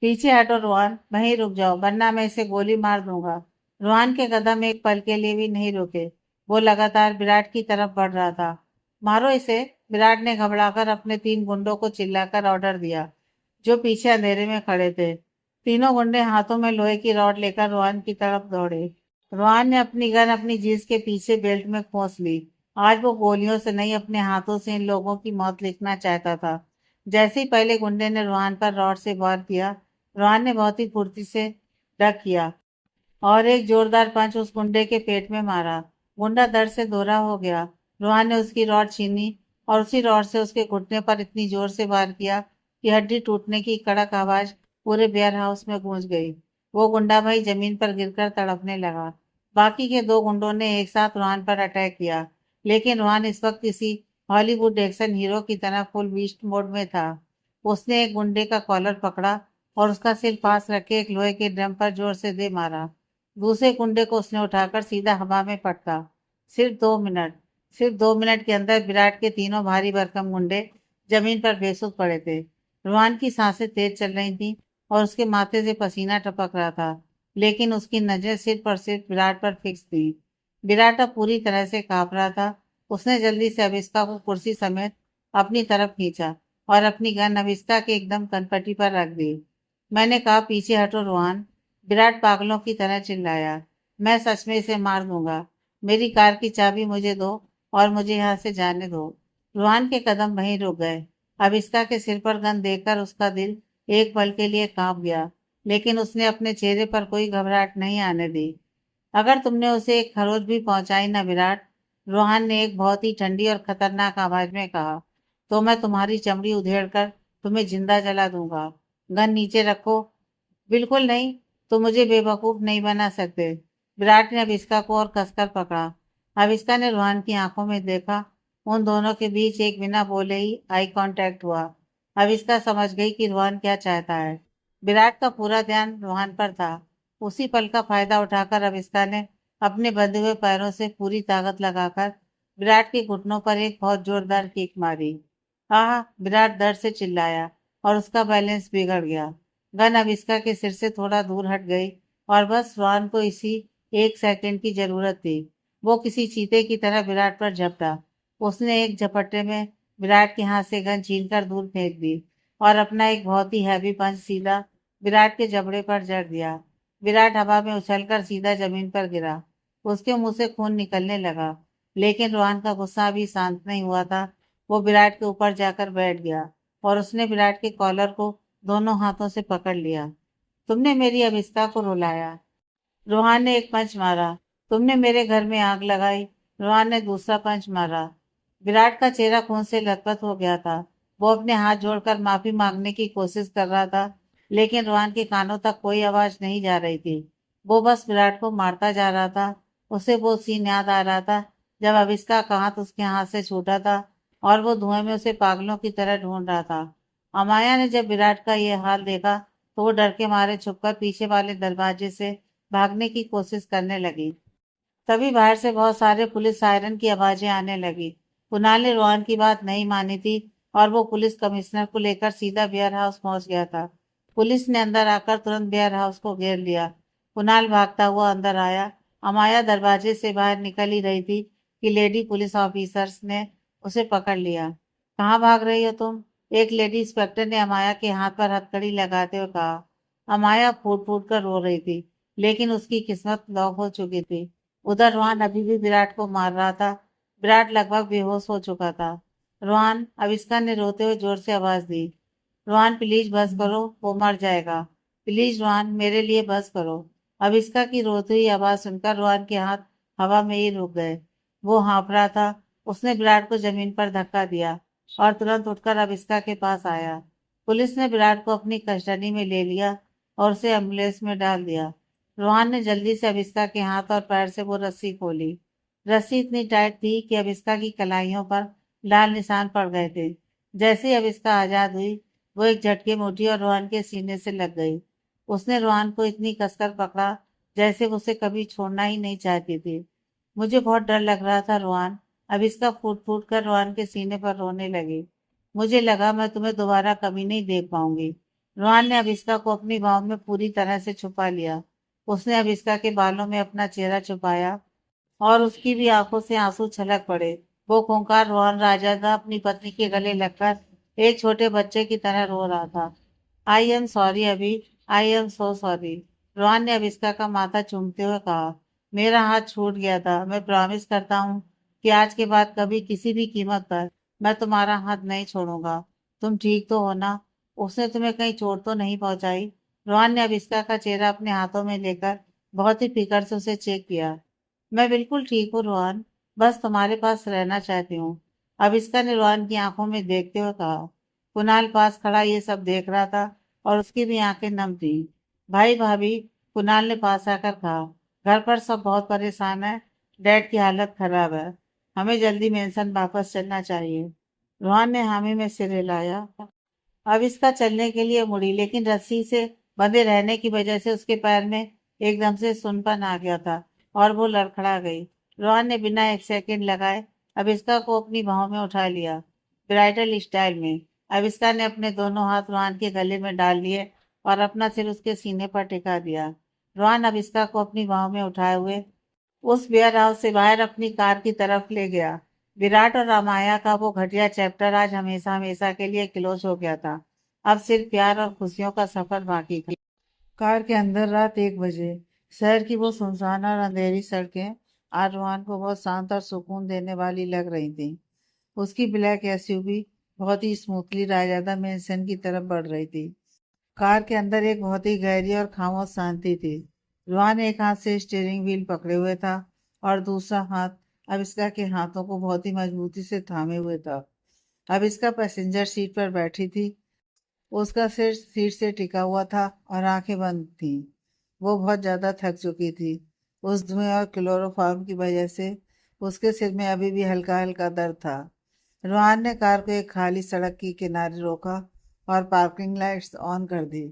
पीछे हटो रोहन, वहीं रुक जाओ, वरना मैं इसे गोली मार दूंगा। रोहन के कदम एक पल के लिए भी नहीं रुके। वो लगातार विराट की तरफ बढ़ रहा था। मारो इसे। विराट ने घबराकर अपने 3 गुंडों को चिल्लाकर ऑर्डर दिया, जो पीछे अंधेरे में खड़े थे। तीनों गुंडे हाथों में लोहे की रॉड लेकर रोहन की तरफ दौड़े। रोहन ने अपनी गन अपनी जींस के पीछे बेल्ट में खोस ली। आज वो गोलियों से नहीं, अपने हाथों से इन लोगों की मौत लिखना चाहता था। जैसे ही पहले गुंडे ने रोहन पर रॉड से वार किया, रोहन ने बहुत ही फुर्ती से डक किया और एक जोरदार पंच उस गुंडे के पेट में मारा। गुंडा दर्द से दोहरा हो गया। रोहन ने उसकी रॉड छीनी और उसी रॉड से उसके घुटने पर इतनी जोर से वार किया कि हड्डी टूटने की कड़क आवाज पूरे वेयर हाउस में गूंज गई। वो गुंडा भाई जमीन पर गिरकर तड़पने लगा। बाकी के 2 गुंडों ने एक साथ रोहन पर अटैक किया, लेकिन रोहन इस वक्त किसी हॉलीवुड एक्शन हीरो की तरह फुल बीस्ट मोड में था। उसने एक गुंडे का कॉलर पकड़ा और उसका सिर पास रखे एक लोहे के ड्रम पर जोर से दे मारा। दूसरे कुंडे को उसने उठाकर सीधा हवा में पटका। सिर्फ 2 मिनट के अंदर विराट के तीनों भारी भरकम गुंडे जमीन पर बेसुध पड़े थे। रोहन की सांसें तेज चल रही थीं और उसके माथे से पसीना टपक रहा था, लेकिन उसकी नजर सिर्फ और सिर्फ विराट पर फिक्स थी। विराट अब पूरी तरह से कांप रहा था। उसने जल्दी से अविस्का को कुर्सी समेत अपनी तरफ खींचा और अपनी गन अविस्का के एकदम कनपट्टी पर रख दी। मैंने कहा, पीछे हटो रोहन। विराट पागलों की तरह चिल्लाया। मैं सच में इसे मार दूंगा। मेरी कार की चाबी मुझे दो और मुझे यहाँ से जाने दो। रोहन के कदम वहीं रुक गए। अविस्का के सिर पर गन देखकर उसका दिल एक पल के लिए कांप गया, लेकिन उसने अपने चेहरे पर कोई घबराहट नहीं आने दी। अगर तुमने उसे एक खरोच भी पहुंचाई ना विराट, रोहन ने एक बहुत ही ठंडी और खतरनाक आवाज में कहा, तो मैं तुम्हारी चमड़ी उधेड़ कर तुम्हें जिंदा जला दूंगा। गन नीचे रखो। बिल्कुल नहीं। तुम मुझे बेवकूफ नहीं बना सकते। विराट ने अविस्का को और कसकर पकड़ा। अविस्का ने रोहन की आंखों में देखा। उन दोनों के बीच एक बिना बोले ही आई कांटेक्ट हुआ। अविस्का समझ गई कि रोहन क्या चाहता है। विराट का पूरा ध्यान रोहन पर था। उसी पल का फायदा उठाकर अविस्का ने अपने बंधे हुए पैरों से पूरी ताकत लगाकर विराट के घुटनों पर एक बहुत जोरदार किक मारी। आह! विराट दर्द से चिल्लाया और उसका बैलेंस बिगड़ गया। गन अविस्का के सिर से थोड़ा दूर हट गई और बस रोहन को इसी एक सेकंड की जरूरत थी। वो किसी चीते की तरह विराट पर झपटा। उसने एक झपट्टे में विराट के हाथ से गन छीनकर दूर फेंक दी और अपना एक बहुत ही हैवी पंच सीधा विराट के जबड़े पर जड़ दिया। विराट हवा में उछलकर सीधा जमीन पर गिरा। उसके मुंह से खून निकलने लगा, लेकिन रोहन का गुस्सा अभी शांत नहीं हुआ था। वो विराट के ऊपर जाकर बैठ गया और उसने विराट के कॉलर को दोनों हाथों से पकड़ लिया। तुमने मेरी अविस्का को रुलाया। रोहन ने एक पंच मारा। तुमने मेरे घर में आग लगाई। रोहन ने दूसरा पंच मारा। विराट का चेहरा खून से लथपथ हो गया था। वो अपने हाथ जोड़कर माफी मांगने की कोशिश कर रहा था, लेकिन रोहन के कानों तक कोई आवाज नहीं जा रही थी। वो बस विराट को मारता जा रहा था। उसे वो सीन याद आ रहा था जब अविस्का का हाथ उसके हाथ से छूटा था और वो धुएं में उसे पागलों की तरह ढूंढ रहा था। अमाया ने जब विराट का ये हाल देखा तो वो डर के मारे छुपकर पीछे वाले दरवाजे से भागने की कोशिश करने लगी। तभी बाहर से बहुत सारे पुलिस सायरन की आवाजें आने लगी। कुणाल ने रोहन की बात नहीं मानी थी और वो पुलिस कमिश्नर को लेकर सीधा वेयर हाउस पहुंच गया था। पुलिस ने अंदर आकर तुरंत वेयर हाउस को घेर लिया। कुणाल भागता हुआ अंदर आया। अमाया दरवाजे से बाहर निकल ही रही थी कि लेडी पुलिस ऑफिसर्स ने उसे पकड़ लिया। कहाँ भाग रही हो तुम? एक लेडी इंस्पेक्टर ने अमाया के हाथ पर हथकड़ी लगाते हुए कहा। अमाया फूट फूट कर रो रही थी, लेकिन उसकी किस्मत लॉक हो चुकी थी। उधर रोहन अभी भी विराट को मार रहा था। विराट लगभग बेहोश हो चुका था। रोहन, अविस्का ने रोते हुए जोर से आवाज दी। रोहन, प्लीज बस करो, वो मर जाएगा। प्लीज रोहन, मेरे लिए बस करो। अविस्का की रोती हुई आवाज सुनकर रोहन के हाथ हवा में ही रुक गए। वो हाँफ रहा था। उसने विराट को जमीन पर धक्का दिया और तुरंत उठकर अविस्का के पास आया। पुलिस ने विराट को अपनी कस्टडी में ले लिया और उसे एम्बुलेंस में डाल दिया। रोहन ने जल्दी से अविस्का के हाथ और पैर से वो रस्सी खोली। रस्सी इतनी टाइट थी कि अविस्का की कलाइयों पर लाल निशान पड़ गए थे। जैसे ही अविस्का आजाद हुई, वो एक झटके में उठी और रोहन के सीने से लग गई। उसने रोहन को इतनी कसकर पकड़ा जैसे वो उसे कभी छोड़ना ही नहीं चाहती थी। मुझे बहुत डर लग रहा था रोहन। अविस्का फूट फूट कर रोहन के सीने पर रोने लगी। मुझे लगा मैं तुम्हें दोबारा कभी नहीं देख पाऊंगी। रोहन ने अविस्का को अपनी बाहों में पूरी तरह से छुपा लिया। उसने अविस्का के बालों में अपना चेहरा छुपाया और उसकी भी आंखों से आंसू छलक पड़े। वो खूंखार रोहन राजादा अपनी पत्नी के गले लगकर एक छोटे बच्चे की तरह रो रहा था। आई एम सॉरी अभी। I am so sorry. Rohan ने अविस्का का माथा चूमते हुए कहा। मेरा हाथ छूट गया था। मैं प्रॉमिस करता हूँ कि आज के बाद कभी किसी भी कीमत पर मैं तुम्हारा हाथ नहीं छोड़ूंगा। तुम ठीक तो हो ना? उसने तुम्हें कहीं चोट तो नहीं पहुंचाई? रोहन ने अविस्का का चेहरा अपने हाथों में लेकर बहुत ही फिक्र से उसे चेक किया। मैं बिल्कुल ठीक हूँ रोहन, बस तुम्हारे पास रहना चाहती हूँ। अविस्का ने रोहन की आंखों में देखते हुए कहा। कुणाल पास खड़ा ये सब देख रहा था और उसकी भी आंखें नम थी। भाई भाभी, कुणाल ने पास आकर कहा, घर पर सब बहुत परेशान है। डैड की हालत खराब है। हमें जल्दी मेंशन वापस चलना चाहिए। रोहन ने हामी में सिर हिलाया। अब इसका चलने के लिए मुड़ी, लेकिन रस्सी से बंधे रहने की वजह से उसके पैर में एकदम से सुनपन आ गया था और वो लड़खड़ा गई। रोहन ने बिना एक सेकंड लगाए अविस्का को अपनी बाहों में उठा लिया, ब्राइडल स्टाइल में। अविस्का ने अपने दोनों हाथ रोहन के गले में डाल लिए और अपना सिर उसके सीने पर टिका दिया। रोहन अविस्का को अपनी बाहों में उठाए हुए उस वेयर हाउस से बाहर अपनी कार की तरफ ले गया। विराट और रामाया का वो घटिया चैप्टर आज हमेशा हमेशा के लिए क्लोज हो गया था। अब सिर्फ प्यार और खुशियों का सफर बाकी था। कार के अंदर रात 1 बजे शहर की वो सुनसान और अंधेरी सड़कें आज रोहन को बहुत शांत और सुकून देने वाली लग रही थी। उसकी ब्लैक एसयूवी बहुत ही स्मूथली रायजादा मेंशन की तरफ बढ़ रही थी। कार के अंदर एक बहुत ही गहरी और खामोश शांति थी। रोहन एक हाथ से स्टीयरिंग व्हील पकड़े हुए था और दूसरा हाथ अविष्का के हाथों को बहुत ही मजबूती से थामे हुए था। अविष्का पैसेंजर सीट पर बैठी थी। उसका सिर सीट से टिका हुआ था और आंखें बंद थीं। वो बहुत ज्यादा थक चुकी थी। उस धुएं और क्लोरोफॉर्म की वजह से उसके सिर में अभी भी हल्का हल्का दर्द था। रोहन ने कार को एक खाली सड़क के किनारे रोका और पार्किंग लाइट्स ऑन कर दी।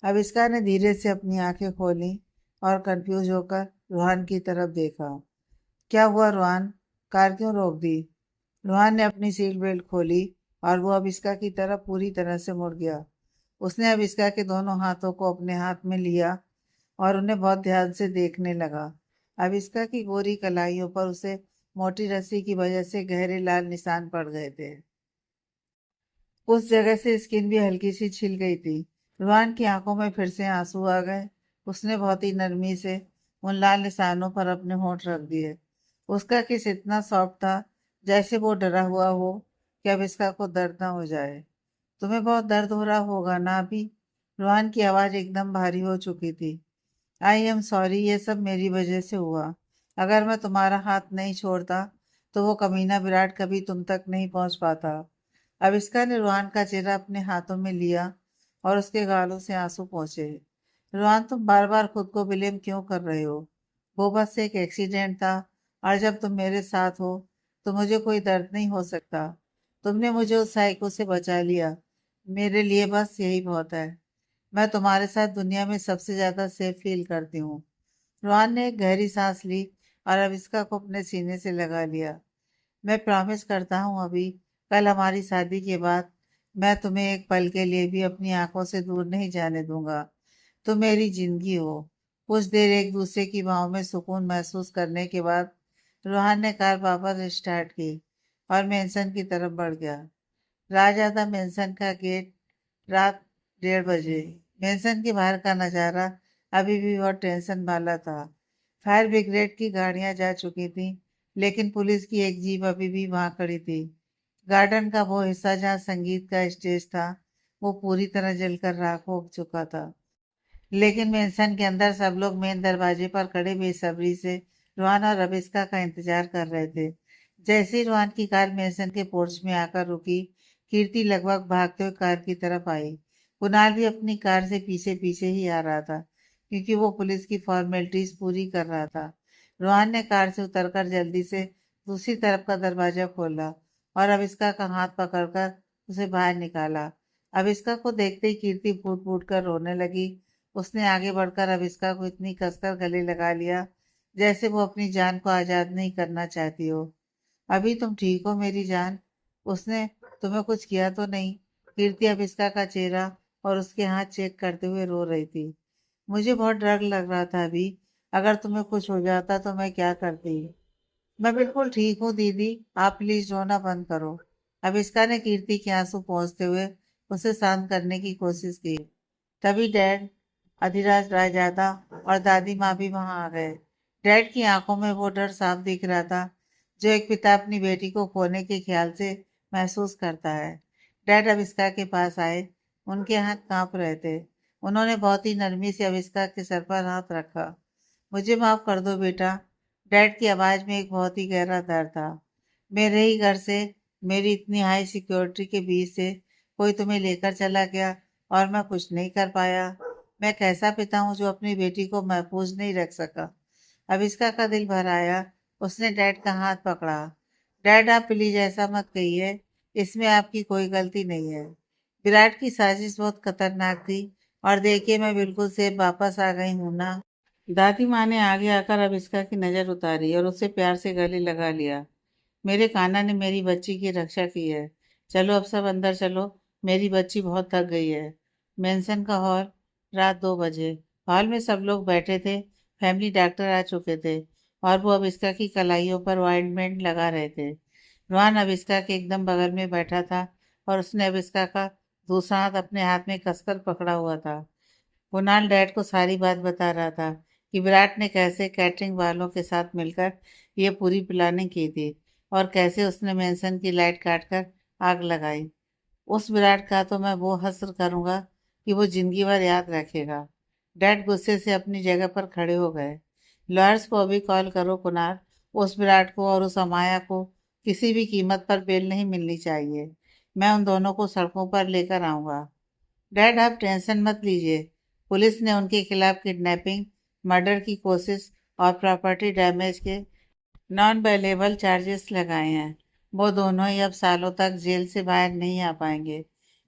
अविष्का ने धीरे से अपनी आंखें खोली और कंफ्यूज होकर रोहन की तरफ देखा। क्या हुआ रोहन? कार क्यों रोक दी? रोहन ने अपनी सीट बेल्ट खोली और वो अविष्का की तरफ पूरी तरह से मुड़ गया। उसने अविष्का के दोनों हाथों को अपने हाथ में लिया और उन्हें बहुत ध्यान से देखने लगा। अविष्का की गोरी कलाइयों पर उसे मोटी रस्सी की वजह से गहरे लाल निशान पड़ गए थे। उस जगह से स्किन भी हल्की सी छिल गई थी। रुहान की आंखों में फिर से आंसू आ गए। उसने बहुत ही नरमी से उन लाल निशानों पर अपने होंठ रख दिए। उसका किस इतना सॉफ्ट था, जैसे वो डरा हुआ हो कि अब इसका को दर्द ना हो जाए। तुम्हें बहुत दर्द हो रहा होगा ना अभी? रुहान की आवाज एकदम भारी हो चुकी थी। आई एम सॉरी, ये सब मेरी वजह से हुआ। अगर मैं तुम्हारा हाथ नहीं छोड़ता तो वो कमीना विराट कभी तुम तक नहीं पहुंच पाता। अविष्का ने रोहन का चेहरा अपने हाथों में लिया और उसके गालों से आंसू पहुंचे। रोहन, तुम बार बार खुद को ब्लेम क्यों कर रहे हो? वो बस एक एक्सीडेंट था और जब तुम मेरे साथ हो तो मुझे कोई दर्द नहीं हो सकता। तुमने मुझे उस साइको से बचा लिया। मेरे लिए बस यही बहुत है। मैं तुम्हारे साथ दुनिया में सबसे ज्यादा सेफ फील करती हूँ। रोहन ने एक गहरी सांस ली और अविष्का को अपने सीने से लगा लिया। मैं प्रॉमिस करता हूँ अभी, कल हमारी शादी के बाद मैं तुम्हें एक पल के लिए भी अपनी आंखों से दूर नहीं जाने दूंगा। तुम मेरी जिंदगी हो। कुछ देर एक दूसरे की बाहों में सुकून महसूस करने के बाद रोहन ने कार वापस स्टार्ट की और मेंशन की तरफ बढ़ गया। राजआदा मेंशन का गेट रात 1:30 बजे। मेंशन के बाहर का नजारा अभी भी बहुत टेंशन वाला था। फायर ब्रिगेड की गाड़ियां जा चुकी थी, लेकिन पुलिस की एक जीप अभी भी वहां खड़ी थी। गार्डन का वो हिस्सा जहाँ संगीत का स्टेज था वो पूरी तरह जलकर राख हो चुका था। लेकिन मेंशन के अंदर सब लोग मेन दरवाजे पर खड़े बेसब्री से रोहन और रबिस्का का इंतजार कर रहे थे। जैसे ही रोहन की कार मेंशन के पोर्च में आकर रुकी, कीर्ति लगभग भागते हुए कार की तरफ आई। कुणाल भी अपनी कार से पीछे पीछे ही आ रहा था, क्योंकि वो पुलिस की फॉर्मेलिटीज पूरी कर रहा था। रोहन ने कार से उतरकर जल्दी से दूसरी तरफ का दरवाजा खोला और अविष्का का हाथ पकड़कर उसे बाहर निकाला। अविष्का को देखते ही कीर्ति फूट फूट कर रोने लगी। उसने आगे बढ़कर अविष्का को इतनी कसकर गले लगा लिया जैसे वो अपनी जान को आजाद नहीं करना चाहती हो। अभी तुम ठीक हो मेरी जान? उसने तुम्हें कुछ किया तो नहीं? कीर्ति अविष्का का चेहरा और उसके हाथ चेक करते हुए रो रही थी। मुझे बहुत डर लग रहा था अभी। अगर तुम्हें कुछ हो जाता तो मैं क्या करती? मैं बिल्कुल ठीक हूँ दीदी, आप प्लीज रोना बंद करो। अविष्का ने कीर्ति के आंसू पोंछते हुए उसे शांत करने की कोशिश की। तभी डैड, अधिराज रायजादा और दादी माँ भी वहां आ गए। डैड की आंखों में वो डर साफ दिख रहा था जो एक पिता अपनी बेटी को खोने के ख्याल से महसूस करता है। डैड अविष्का के पास आए। उनके हाथ कांप रहे थे। उन्होंने बहुत ही नरमी से अविष्का के सर पर हाथ रखा। मुझे माफ कर दो बेटा। डैड की आवाज में एक बहुत ही गहरा दर्द था। मेरे ही घर से, मेरी इतनी हाई सिक्योरिटी के बीच से कोई तुम्हें लेकर चला गया और मैं कुछ नहीं कर पाया। मैं कैसा पिता हूँ जो अपनी बेटी को महफूज नहीं रख सका। अविष्का का दिल भर आया। उसने डैड का हाथ पकड़ा। डैड, आप प्लीज ऐसा मत कहिए। इसमें आपकी कोई गलती नहीं है। विराट की साजिश बहुत खतरनाक थी और देखिए मैं बिल्कुल सेफ वापस आ गई हूँ ना। दादी माँ ने आगे आकर अविष्का की नजर उतारी और उसे प्यार से गले लगा लिया। मेरे कान्हा ने मेरी बच्ची की रक्षा की है। चलो अब सब अंदर चलो, मेरी बच्ची बहुत थक गई है। मेंशन का हॉल, रात 2 बजे। हॉल में सब लोग बैठे थे। फैमिली डॉक्टर आ चुके थे। और वो अविष्का की कलाइयों पर ऑइंटमेंट लगा रहे थे। रोहन अविष्का के एकदम बगल में बैठा था और उसने अविष्का का दूसरा हाथ अपने हाथ में कसकर पकड़ा हुआ था। कुणाल डैड को सारी बात बता रहा था कि विराट ने कैसे कैटरिंग वालों के साथ मिलकर ये पूरी प्लानिंग की थी और कैसे उसने मेंशन की लाइट काटकर आग लगाई। उस विराट का तो मैं वो हश्र करूंगा कि वो जिंदगी भर याद रखेगा। डैड गुस्से से अपनी जगह पर खड़े हो गए। लॉयर्स को अभी कॉल करो कुनार। उस विराट को और उस अमाया को किसी भी कीमत पर बेल नहीं मिलनी चाहिए। मैं उन दोनों को सड़कों पर लेकर आऊंगा। डैड आप टेंशन मत लीजिए। पुलिस ने उनके खिलाफ किडनैपिंग, मर्डर की कोशिश और प्रॉपर्टी डैमेज के नॉन बेलेबल चार्जेस लगाए हैं। वो दोनों ही अब सालों तक जेल से बाहर नहीं आ पाएंगे।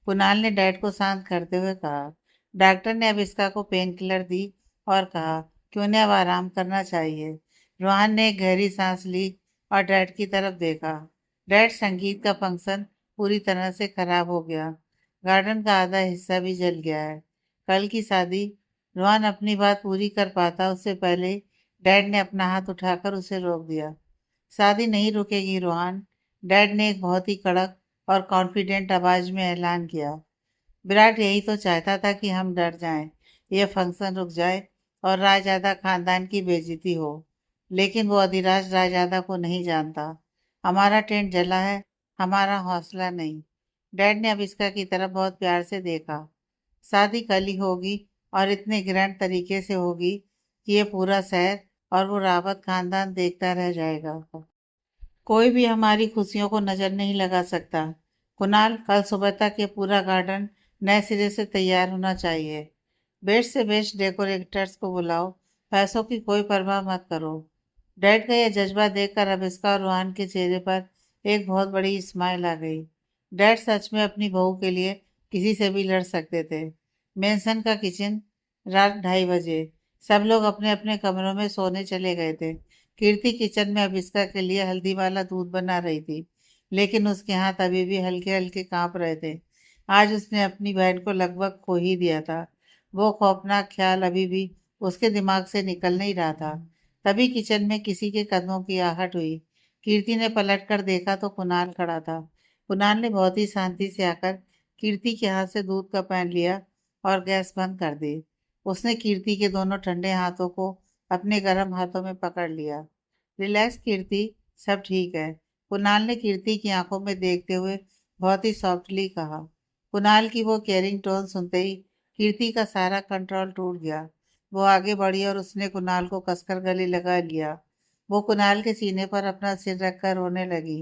कुणाल ने डैड को शांत करते हुए कहा। डॉक्टर ने अब इसका को पेन किलर दी और कहा कि उन्हें अब आराम करना चाहिए। रोहन ने एक गहरी सांस ली और डैड की तरफ देखा। डैड, संगीत का फंक्शन पूरी तरह से खराब हो गया। गार्डन का आधा हिस्सा भी जल गया है। कल की शादी। रोहन अपनी बात पूरी कर पाता उससे पहले डैड ने अपना हाथ उठाकर उसे रोक दिया। शादी नहीं रुकेगी रोहन। डैड ने एक बहुत ही कड़क और कॉन्फिडेंट आवाज में ऐलान किया। विराट यही तो चाहता था कि हम डर जाएं, यह फंक्शन रुक जाए और रायजादा खानदान की बेइज्जती हो। लेकिन वो अधिराज रायजादा को नहीं जानता। हमारा टेंट जला है, हमारा हौसला नहीं। डैड ने अविष्का की तरफ बहुत प्यार से देखा। शादी कल ही होगी और इतने ग्रैंड तरीके से होगी कि ये पूरा शहर और वो रावत खानदान देखता रह जाएगा। कोई भी हमारी खुशियों को नजर नहीं लगा सकता। कुणाल, कल सुबह तक ये पूरा गार्डन नए सिरे से तैयार होना चाहिए। बेस्ट से बेस्ट डेकोरेटर्स को बुलाओ। पैसों की कोई परवाह मत करो। डैड का यह जज्बा देखकर अभिष्का और रोहन के चेहरे पर एक बहुत बड़ी स्माइल आ गई। डैड सच में अपनी बहू के लिए किसी से भी लड़ सकते थे। मेंशन का किचन। रात 2:30 बजे। सब लोग अपने अपने कमरों में सोने चले गए थे। कीर्ति किचन में अभिष्का के लिए हल्दी वाला दूध बना रही थी, लेकिन उसके हाथ अभी भी हल्के हल्के कांप रहे थे। आज उसने अपनी बहन को लगभग खो ही दिया था। वो खौफनाक ख्याल अभी भी उसके दिमाग से निकल नहीं रहा था। तभी किचन में किसी के कदमों की आहट हुई। कीर्ति ने पलट कर देखा तो कुणाल खड़ा था। कुणाल ने बहुत ही शांति से आकर कीर्ति के हाथ से दूध का पैन लिया और गैस बंद कर दी। उसने कीर्ति के दोनों ठंडे हाथों को अपने गर्म हाथों में पकड़ लिया। रिलैक्स कीर्ति, सब ठीक है। कुणाल ने कीर्ति की आंखों में देखते हुए बहुत ही सॉफ्टली कहा। कुणाल की वो केयरिंग टोन सुनते ही कीर्ति का सारा कंट्रोल टूट गया। वो आगे बढ़ी और उसने कुणाल को कसकर गले लगा लिया। वो कुणाल के सीने पर अपना सिर रखकर रोने लगी।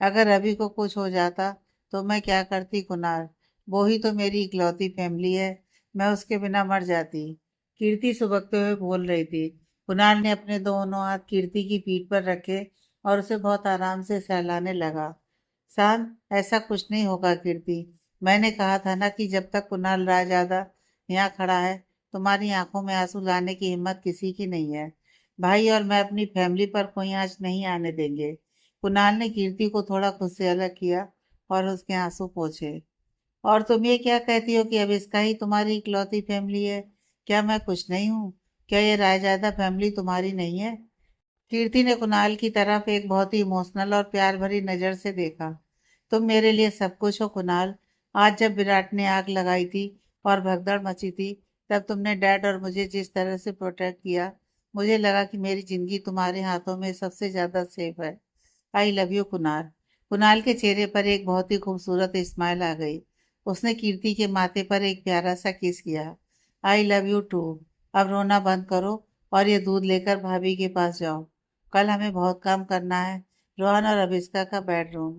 अगर अभी को कुछ हो जाता तो मैं क्या करती कुणाल? वो ही तो मेरी इकलौती फैमिली है। मैं उसके बिना मर जाती। कीर्ति सुबकते हुए बोल रही थी। कुणाल ने अपने दोनों हाथ कीर्ति की पीठ पर रखे और उसे बहुत आराम से सहलाने लगा। शांत, ऐसा कुछ नहीं होगा कीर्ति। मैंने कहा था ना कि जब तक कुणाल रायजादा यहाँ खड़ा है, तुम्हारी आंखों में आंसू लाने की हिम्मत किसी की नहीं है। भाई और मैं अपनी फैमिली पर कोई आंच नहीं आने देंगे। कुणाल ने कीर्ति को थोड़ा खुद से अलग किया और उसके आंसू पोंछे। और तुम ये क्या कहती हो कि अब इसका ही तुम्हारी इकलौती फैमिली है? क्या मैं कुछ नहीं हूँ? क्या ये रायजादा फैमिली तुम्हारी नहीं है? कीर्ति ने कुणाल की तरफ एक बहुत ही इमोशनल और प्यार भरी नजर से देखा। तुम मेरे लिए सब कुछ हो कुणाल। आज जब विराट ने आग लगाई थी और भगदड़ मची थी, तब तुमने डैड और मुझे जिस तरह से प्रोटेक्ट किया, मुझे लगा कि मेरी जिंदगी तुम्हारे हाथों में सबसे ज्यादा सेफ है। आई लव यू कुणाल। कुणाल के चेहरे पर एक बहुत ही खूबसूरत स्माइल आ गई। उसने कीर्ति के माथे पर एक प्यारा सा किस किया। I love you too. अब रोना बंद करो और ये दूध लेकर भाभी के पास जाओ। कल हमें बहुत काम करना है। रोहन और अभिष्का का बेडरूम।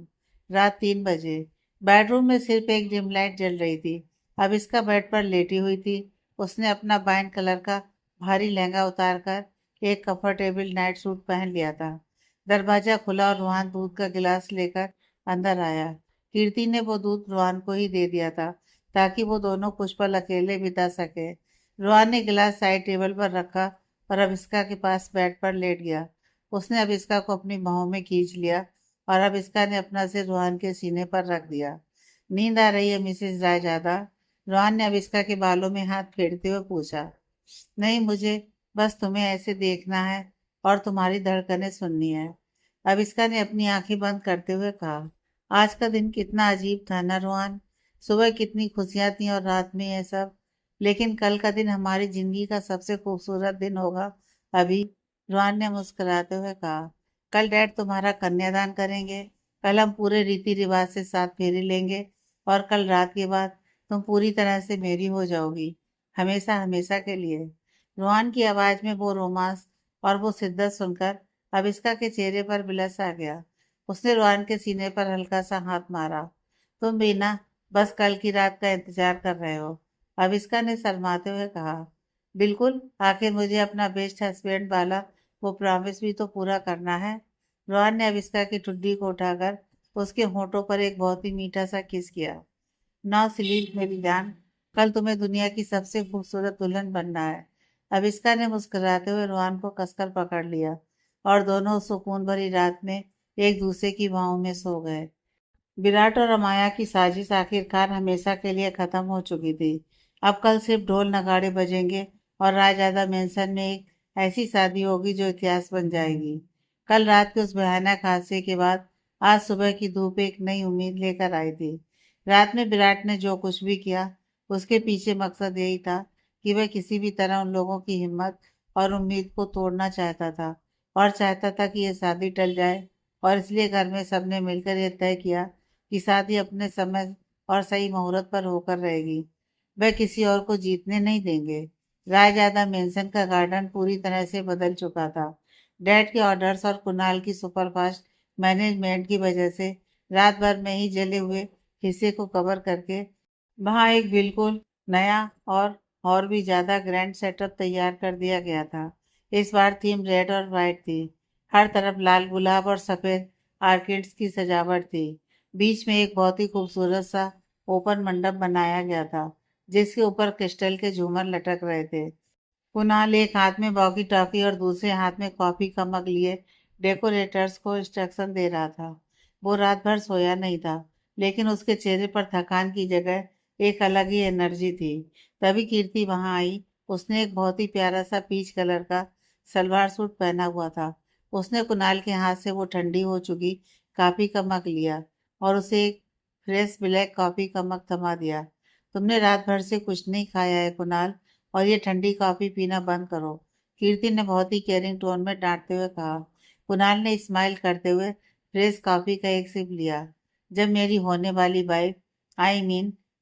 रात 3 बजे। बेडरूम में सिर्फ एक डिम लाइट जल रही थी। अभिष्का बेड पर लेटी हुई थी। उसने अपना वाइन कलर का भारी लहंगा उतारकर एक कंफर्टेबल नाइट सूट पहन लिया था। दरवाजा खुला और रोहन दूध का गिलास लेकर अंदर आया। कीर्ति ने वो दूध रोहन को ही दे दिया था ताकि वो दोनों कुछ पल अकेले बिता सके। रोहन ने गिलास साइड टेबल पर रखा और अभिष्का के पास बेड पर लेट गया। उसने अभिष्का को अपनी बाहों में खींच लिया और अभिष्का ने अपना सिर रोहन के सीने पर रख दिया। नींद आ रही है मिसेज रायजादा? रोहन ने अभिष्का के बालों में हाथ फेरते हुए पूछा। नहीं, मुझे बस तुम्हें ऐसे देखना है। और तुम्हारी धड़कनें सुननी है। अविष्का ने अपनी आंखें बंद करते हुए कहा, आज का दिन कितना अजीब था ना रोहन। सुबह कितनी खुशियां थी और रात में ये सब। लेकिन कल का दिन हमारी जिंदगी का सबसे खूबसूरत दिन होगा। अभी, रोहन ने मुस्कुराते हुए कहा, कल डैड तुम्हारा कन्यादान करेंगे। कल हम पूरे रीति रिवाज से 7 फेरे लेंगे। और कल रात के बाद तुम पूरी तरह से मेरी हो जाओगी, हमेशा हमेशा के लिए। रोहन की आवाज में वो रोमांस और वो शिद्दत सुनकर अविष्का के चेहरे पर बिलस आ गया। उसने रोहन के सीने पर हल्का सा हाथ मारा। तुम भी ना बस कल की रात का इंतजार कर रहे हो, अविष्का ने शर्माते हुए कहा। बिल्कुल, आखिर मुझे अपना बेस्ट हस्बैंड वाला वो प्रॉमिस भी तो पूरा करना है। रोहन ने अविष्का की ठुड्डी को उठाकर उसके होठों पर एक बहुत ही मीठा सा किस किया। नाउ स्लीप मेरी जान, कल तुम्हें दुनिया की सबसे खूबसूरत दुल्हन बनना है। अविष्का ने मुस्कुराते हुए रोहन को कसकर पकड़ लिया और दोनों उस सुकून भरी रात में एक दूसरे की बाहों में सो गए। विराट और अमाया की साजिश आखिरकार हमेशा के लिए खत्म हो चुकी थी। अब कल सिर्फ ढोल नगाड़े बजेंगे और रायजादा मेंशन में एक ऐसी शादी होगी जो इतिहास बन जाएगी। कल रात के उस भयानक हादसे के बाद आज सुबह की धूप एक नई उम्मीद लेकर आई थी। रात में विराट ने जो कुछ भी किया, उसके पीछे मकसद यही था कि वह किसी भी तरह उन लोगों की हिम्मत और उम्मीद को तोड़ना चाहता था, और चाहता था कि यह शादी टल जाए। और इसलिए घर में सबने मिलकर यह तय किया कि शादी अपने समय और सही मुहूर्त पर होकर रहेगी। वह किसी और को जीतने नहीं देंगे। रायजादा मेंशन का गार्डन पूरी तरह से बदल चुका था। डैड के ऑर्डर्स और कुणाल की सुपरफास्ट मैनेजमेंट की वजह से रात भर में ही जले हुए हिस्से को कवर करके वहां एक बिल्कुल नया और भी ज्यादा ग्रैंड सेटअप तैयार कर दिया गया था। इस बार थीम रेड और वाइट थी। हर तरफ लाल गुलाब और सफेद आर्किड्स की सजावट थी। बीच में एक बहुत ही खूबसूरत सा ओपन मंडप बनाया गया था, जिसके ऊपर क्रिस्टल के झूमर लटक रहे थे। कुणाल एक हाथ में वॉकी टॉकी और दूसरे हाथ में कॉफी का मग लिए डेकोरेटर्स को इंस्ट्रक्शन दे रहा था। वो रात भर सोया नहीं था, लेकिन उसके चेहरे पर थकान की जगह एक अलग ही एनर्जी थी। तभी कीर्ति वहां आई। उसने एक बहुत ही प्यारा सा पीच कलर का सलवार सूट पहना हुआ था। उसने कुणाल के हाथ से वो ठंडी हो चुकी कॉफी का मग लिया और उसे एक फ्रेश ब्लैक कॉफी का मग थमा दिया। तुमने रात भर से कुछ नहीं खाया है कुणाल, और ये ठंडी कॉफी पीना बंद करो, कीर्ति ने बहुत ही केयरिंग टोन में डांटते हुए कहा। कुणाल ने स्माइल करते हुए फ्रेश कॉफी का एक सिप लिया। जब मेरी होने वाली वाइफ,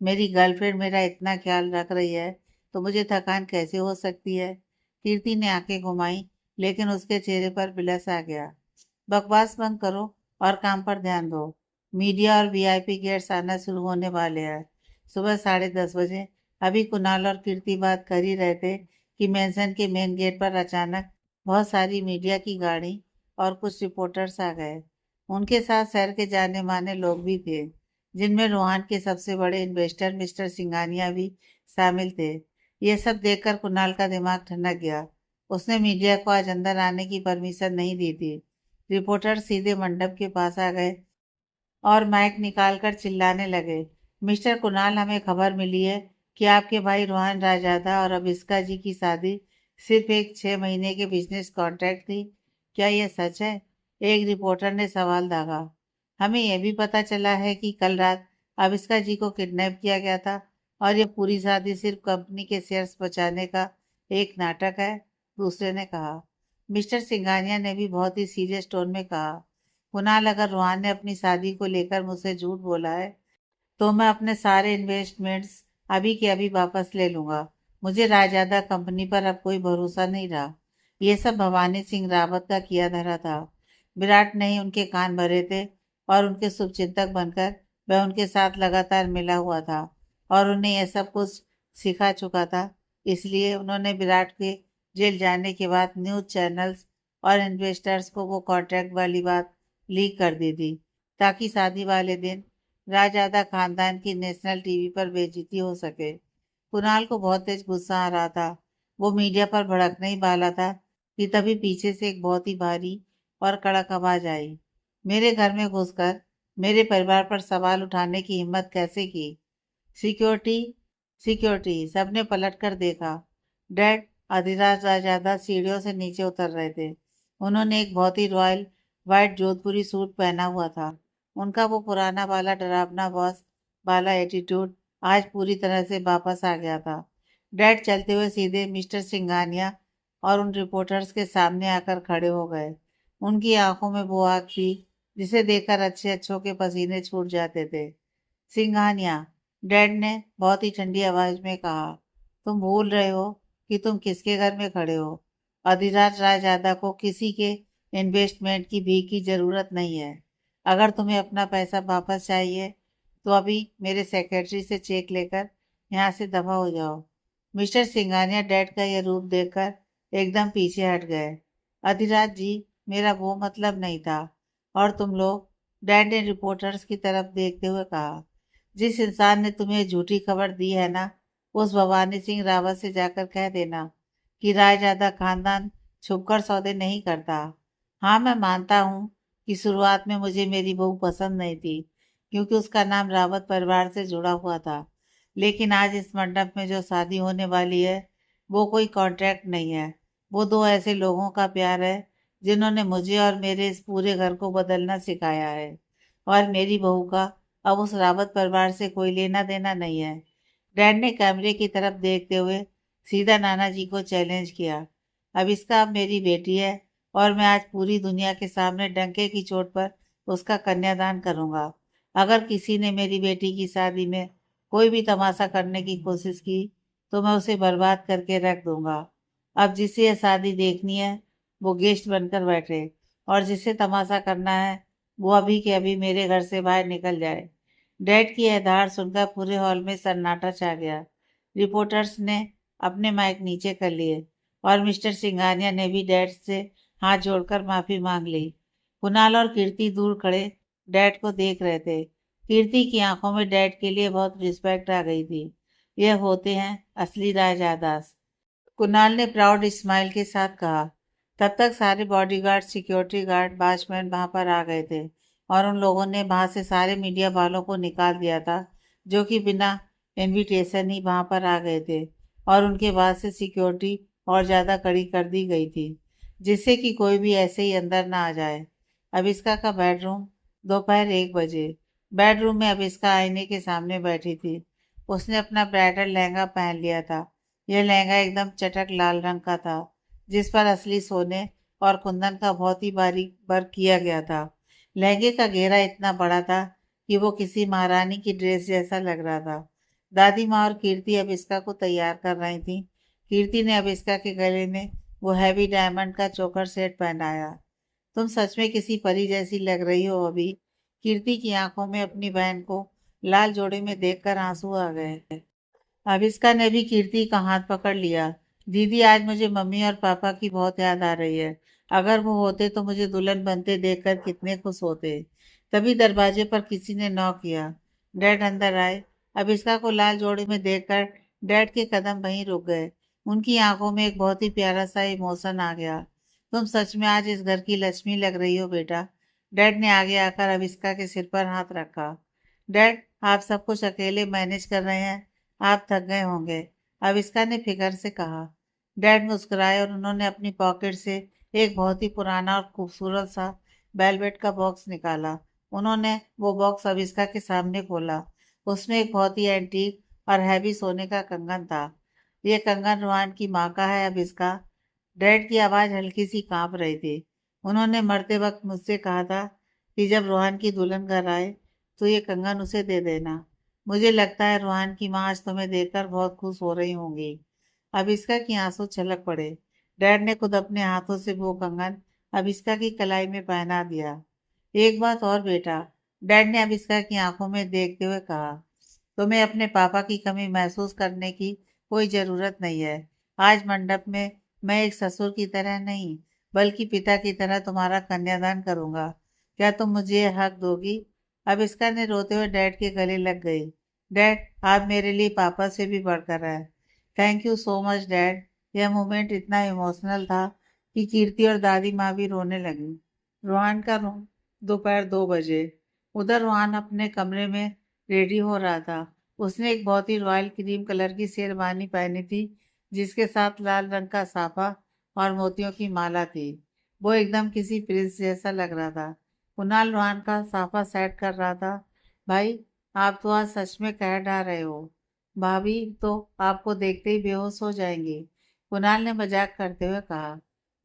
मेरी गर्लफ्रेंड मेरा इतना ख्याल रख रही है, तो मुझे थकान कैसे हो सकती है। कीर्ति ने आंखें घुमाई, लेकिन उसके चेहरे पर बिलस आ गया। बकवास बंद करो और काम पर ध्यान दो। मीडिया और वीआईपी गेट्स आना शुरू होने वाले हैं सुबह 10:30 बजे। अभी कुणाल और कीर्ति बात कर ही रहे थे कि मेंशन के मेन गेट पर अचानक बहुत सारी मीडिया की गाड़ी और कुछ रिपोर्टर्स आ गए। उनके साथ शहर के जाने माने लोग भी थे, जिनमें रोहान के सबसे बड़े इन्वेस्टर मिस्टर सिंघानिया भी शामिल थे। ये सब देखकर कुणाल का दिमाग ठनक गया। उसने मीडिया को आज अंदर आने की परमिशन नहीं दी थी। रिपोर्टर सीधे मंडप के पास आ गए और माइक निकालकर चिल्लाने लगे, मिस्टर कुणाल, हमें खबर मिली है कि आपके भाई रोहन राजादा और अभिष्का जी की शादी सिर्फ एक 6 महीने के बिजनेस कॉन्ट्रैक्ट थी। क्या यह सच है? एक रिपोर्टर ने सवाल दागा। हमें यह भी पता चला है कि कल रात अभिष्का जी को किडनैप किया गया था और यह पूरी शादी सिर्फ कंपनी के शेयर्स बचाने का एक नाटक है, दूसरे ने कहा। मिस्टर सिंघानिया ने भी बहुत ही सीरियस टोन में कहा, कुणाल, अगर रोहन ने अपनी शादी को लेकर मुझसे झूठ बोला है, तो मैं अपने सारे इन्वेस्टमेंट्स अभी के अभी वापस ले लूंगा। मुझे रायजादा कंपनी पर अब कोई भरोसा नहीं रहा। ये सब भवानी सिंह रावत का किया धरा था। विराट ने ही उनके कान भरे थे और उनके शुभचिंतक बनकर वह उनके साथ लगातार मिला हुआ था और उन्हें यह सब कुछ सिखा चुका था। इसलिए उन्होंने विराट के जेल जाने के बाद न्यूज चैनल्स और इन्वेस्टर्स को वो कॉन्ट्रैक्ट वाली बात लीक कर दी थी, ताकि शादी वाले दिन राजआदा खानदान की नेशनल टीवी पर बेइज्जती हो सके। कुणाल को बहुत तेज गुस्सा आ रहा था। वो मीडिया पर भड़कने ही वाला था कि तभी पीछे से एक बहुत ही भारी और कड़क आवाज आई। मेरे घर में घुसकर मेरे परिवार पर सवाल उठाने की हिम्मत कैसे की? सिक्योरिटी, सिक्योरिटी, सबने पलट कर देखा। डैड, अधिराज राजादा सीढ़ियों से नीचे उतर रहे थे। उन्होंने एक बहुत ही रॉयल व्हाइट जोधपुरी सूट पहना हुआ था। उनका वो पुराना वाला डरावना बॉस वाला एटीट्यूड आज पूरी तरह से वापस आ गया था। डैड चलते हुए सीधे मिस्टर सिंघानिया और उन रिपोर्टर्स के सामने आकर खड़े हो गए। उनकी आंखों में वो आग थी जिसे देखकर अच्छे अच्छों के पसीने छूट जाते थे। सिंघानिया, डैड ने बहुत ही ठंडी आवाज में कहा, तुम भूल रहे हो कि तुम किसके घर में खड़े हो। अधिराज रायजादा को किसी के इन्वेस्टमेंट की भीख की जरूरत नहीं है। अगर तुम्हें अपना पैसा वापस चाहिए तो अभी मेरे सेक्रेटरी से चेक लेकर यहाँ से दफा हो जाओ। मिस्टर सिंघानिया डैड का यह रूप देखकर एकदम पीछे हट गए। अधिराज जी, मेरा वो मतलब नहीं था। और तुम लोग, डैड ने रिपोर्टर्स की तरफ देखते हुए कहा, जिस इंसान ने तुम्हें झूठी खबर दी है ना, उस भवानी सिंह रावत से जाकर कह देना कि रायजादा खानदान छुपकर सौदे नहीं करता। हाँ, मैं मानता हूँ कि शुरुआत में मुझे मेरी बहू पसंद नहीं थी क्योंकि उसका नाम रावत परिवार से जुड़ा हुआ था। लेकिन आज इस मंडप में जो शादी होने वाली है वो कोई कॉन्ट्रैक्ट नहीं है। वो दो ऐसे लोगों का प्यार है जिन्होंने मुझे और मेरे इस पूरे घर को बदलना सिखाया है। और मेरी बहू का अब उस रावत परिवार से कोई लेना देना नहीं है। डैड ने कैमरे की तरफ देखते हुए सीधा नाना जी को चैलेंज किया। अब इसका अब मेरी बेटी है और मैं आज पूरी दुनिया के सामने डंके की चोट पर उसका कन्यादान करूंगा। अगर किसी ने मेरी बेटी की शादी में कोई भी तमाशा करने की कोशिश की तो मैं उसे बर्बाद करके रख दूंगा। अब जिसे यह शादी देखनी है वो गेस्ट बनकर बैठे, और जिसे तमाशा करना है वो अभी के अभी मेरे घर से बाहर निकल जाए। डैड की यह धाड़ सुनकर पूरे हॉल में सन्नाटा छा गया। रिपोर्टर्स ने अपने माइक नीचे कर लिए और मिस्टर सिंघानिया ने भी डैड से हाथ जोड़कर माफी मांग ली। कुणाल और कीर्ति दूर खड़े डैड को देख रहे थे। कीर्ति की आंखों में डैड के लिए बहुत रिस्पेक्ट आ गई थी। यह होते हैं असली राजादास, कुणाल ने प्राउड स्माइल के साथ कहा। तब तक सारे बॉडीगार्ड, सिक्योरिटी गार्ड, वॉचमैन वहां पर आ गए थे और उन लोगों ने वहां से सारे मीडिया वालों को निकाल दिया था जो कि बिना इनविटेशन ही वहां पर आ गए थे। और उनके बाद से सिक्योरिटी और ज़्यादा कड़ी कर दी गई थी जिससे कि कोई भी ऐसे ही अंदर ना आ जाए। अविष्का का बेडरूम, दोपहर 1 बजे। बेडरूम में अविष्का आईने के सामने बैठी थी। उसने अपना ब्राइडल लहंगा पहन लिया था। यह लहंगा एकदम चटक लाल रंग का था जिस पर असली सोने और कुंदन का बहुत ही बारीक वर्क किया गया था। लहंगे का घेरा इतना बड़ा था कि वो किसी महारानी की ड्रेस जैसा लग रहा था। दादी माँ और कीर्ति अविष्का को तैयार कर रही थी। कीर्ति ने अविष्का के गले में वो हैवी डायमंड का चोकर सेट पहनाया। तुम सच में किसी परी जैसी लग रही हो अभी। कीर्ति की आंखों में अपनी बहन को लाल जोड़े में देखकर आंसू आ गए। आविष्का ने भी कीर्ति का हाथ पकड़ लिया। दीदी, आज मुझे मम्मी और पापा की बहुत याद आ रही है। अगर वो होते तो मुझे दुल्हन बनते देखकर कितने खुश होते। तभी दरवाजे पर किसी ने नॉक किया। डैड अंदर आए। आविष्का को लाल जोड़े में देखकर डैड के कदम वहीं रुक गए। उनकी आंखों में एक बहुत ही प्यारा सा इमोशन आ गया। तुम सच में आज इस घर की लक्ष्मी लग रही हो बेटा। डैड ने आगे आकर आविष्का के सिर पर हाथ रखा। डैड, आप सब कुछ अकेले मैनेज कर रहे हैं, आप थक गए होंगे, आविष्का ने फिकर से कहा। डैड मुस्कुराए और उन्होंने अपनी पॉकेट से एक बहुत ही पुराना और खूबसूरत सा वेलवेट का बॉक्स निकाला। उन्होंने वो बॉक्स आविष्का के सामने खोला। उसमें एक बहुत ही एंटीक और हैवी सोने का कंगन था। ये कंगन रोहन की माँ का है आविष्का। डैड की आवाज़ हल्की सी कांप रही थी। उन्होंने मरते वक्त मुझसे कहा था कि जब रोहन की दुल्हन घर आए तो ये कंगन उसे दे देना। मुझे लगता है रोहन की माँ आज तुम्हें देखकर बहुत खुश हो रही होंगी। अभिष्का की आंसू छलक पड़े। डैड ने खुद अपने हाथों से वो कंगन अभिष्का की कलाई में पहना दिया। एक बात और बेटा, डैड ने अभिष्का की आंखों में देखते हुए कहा, तुम्हें अपने पापा की कमी महसूस करने की कोई जरूरत नहीं है। आज मंडप में मैं एक ससुर की तरह नहीं बल्कि पिता की तरह तुम्हारा कन्यादान करूंगा। क्या तुम मुझे ये हक दोगी? अभिष्का ने रोते हुए डैड के गले लग गई। डैड, आप मेरे लिए पापा से भी बढ़कर है। Thank you so much dad. यह मोमेंट इतना इमोशनल था कि कीर्ति और दादी माँ भी रोने लगी। रोहान का रूम, दोपहर 2 बजे। उधर रोहान अपने कमरे में रेडी हो रहा था। उसने एक बहुत ही रॉयल क्रीम कलर की शेरवानी पहनी थी जिसके साथ लाल रंग का साफा और मोतियों की माला थी। वो एकदम किसी प्रिंस जैसा लग रहा था। कुणाल रोहन का साफा सेट कर रहा था। भाई, आप तो आज सच में कह डाल रहे हो। भाभी तो आपको देखते ही बेहोश हो जाएंगी, कुणाल ने मजाक करते हुए कहा।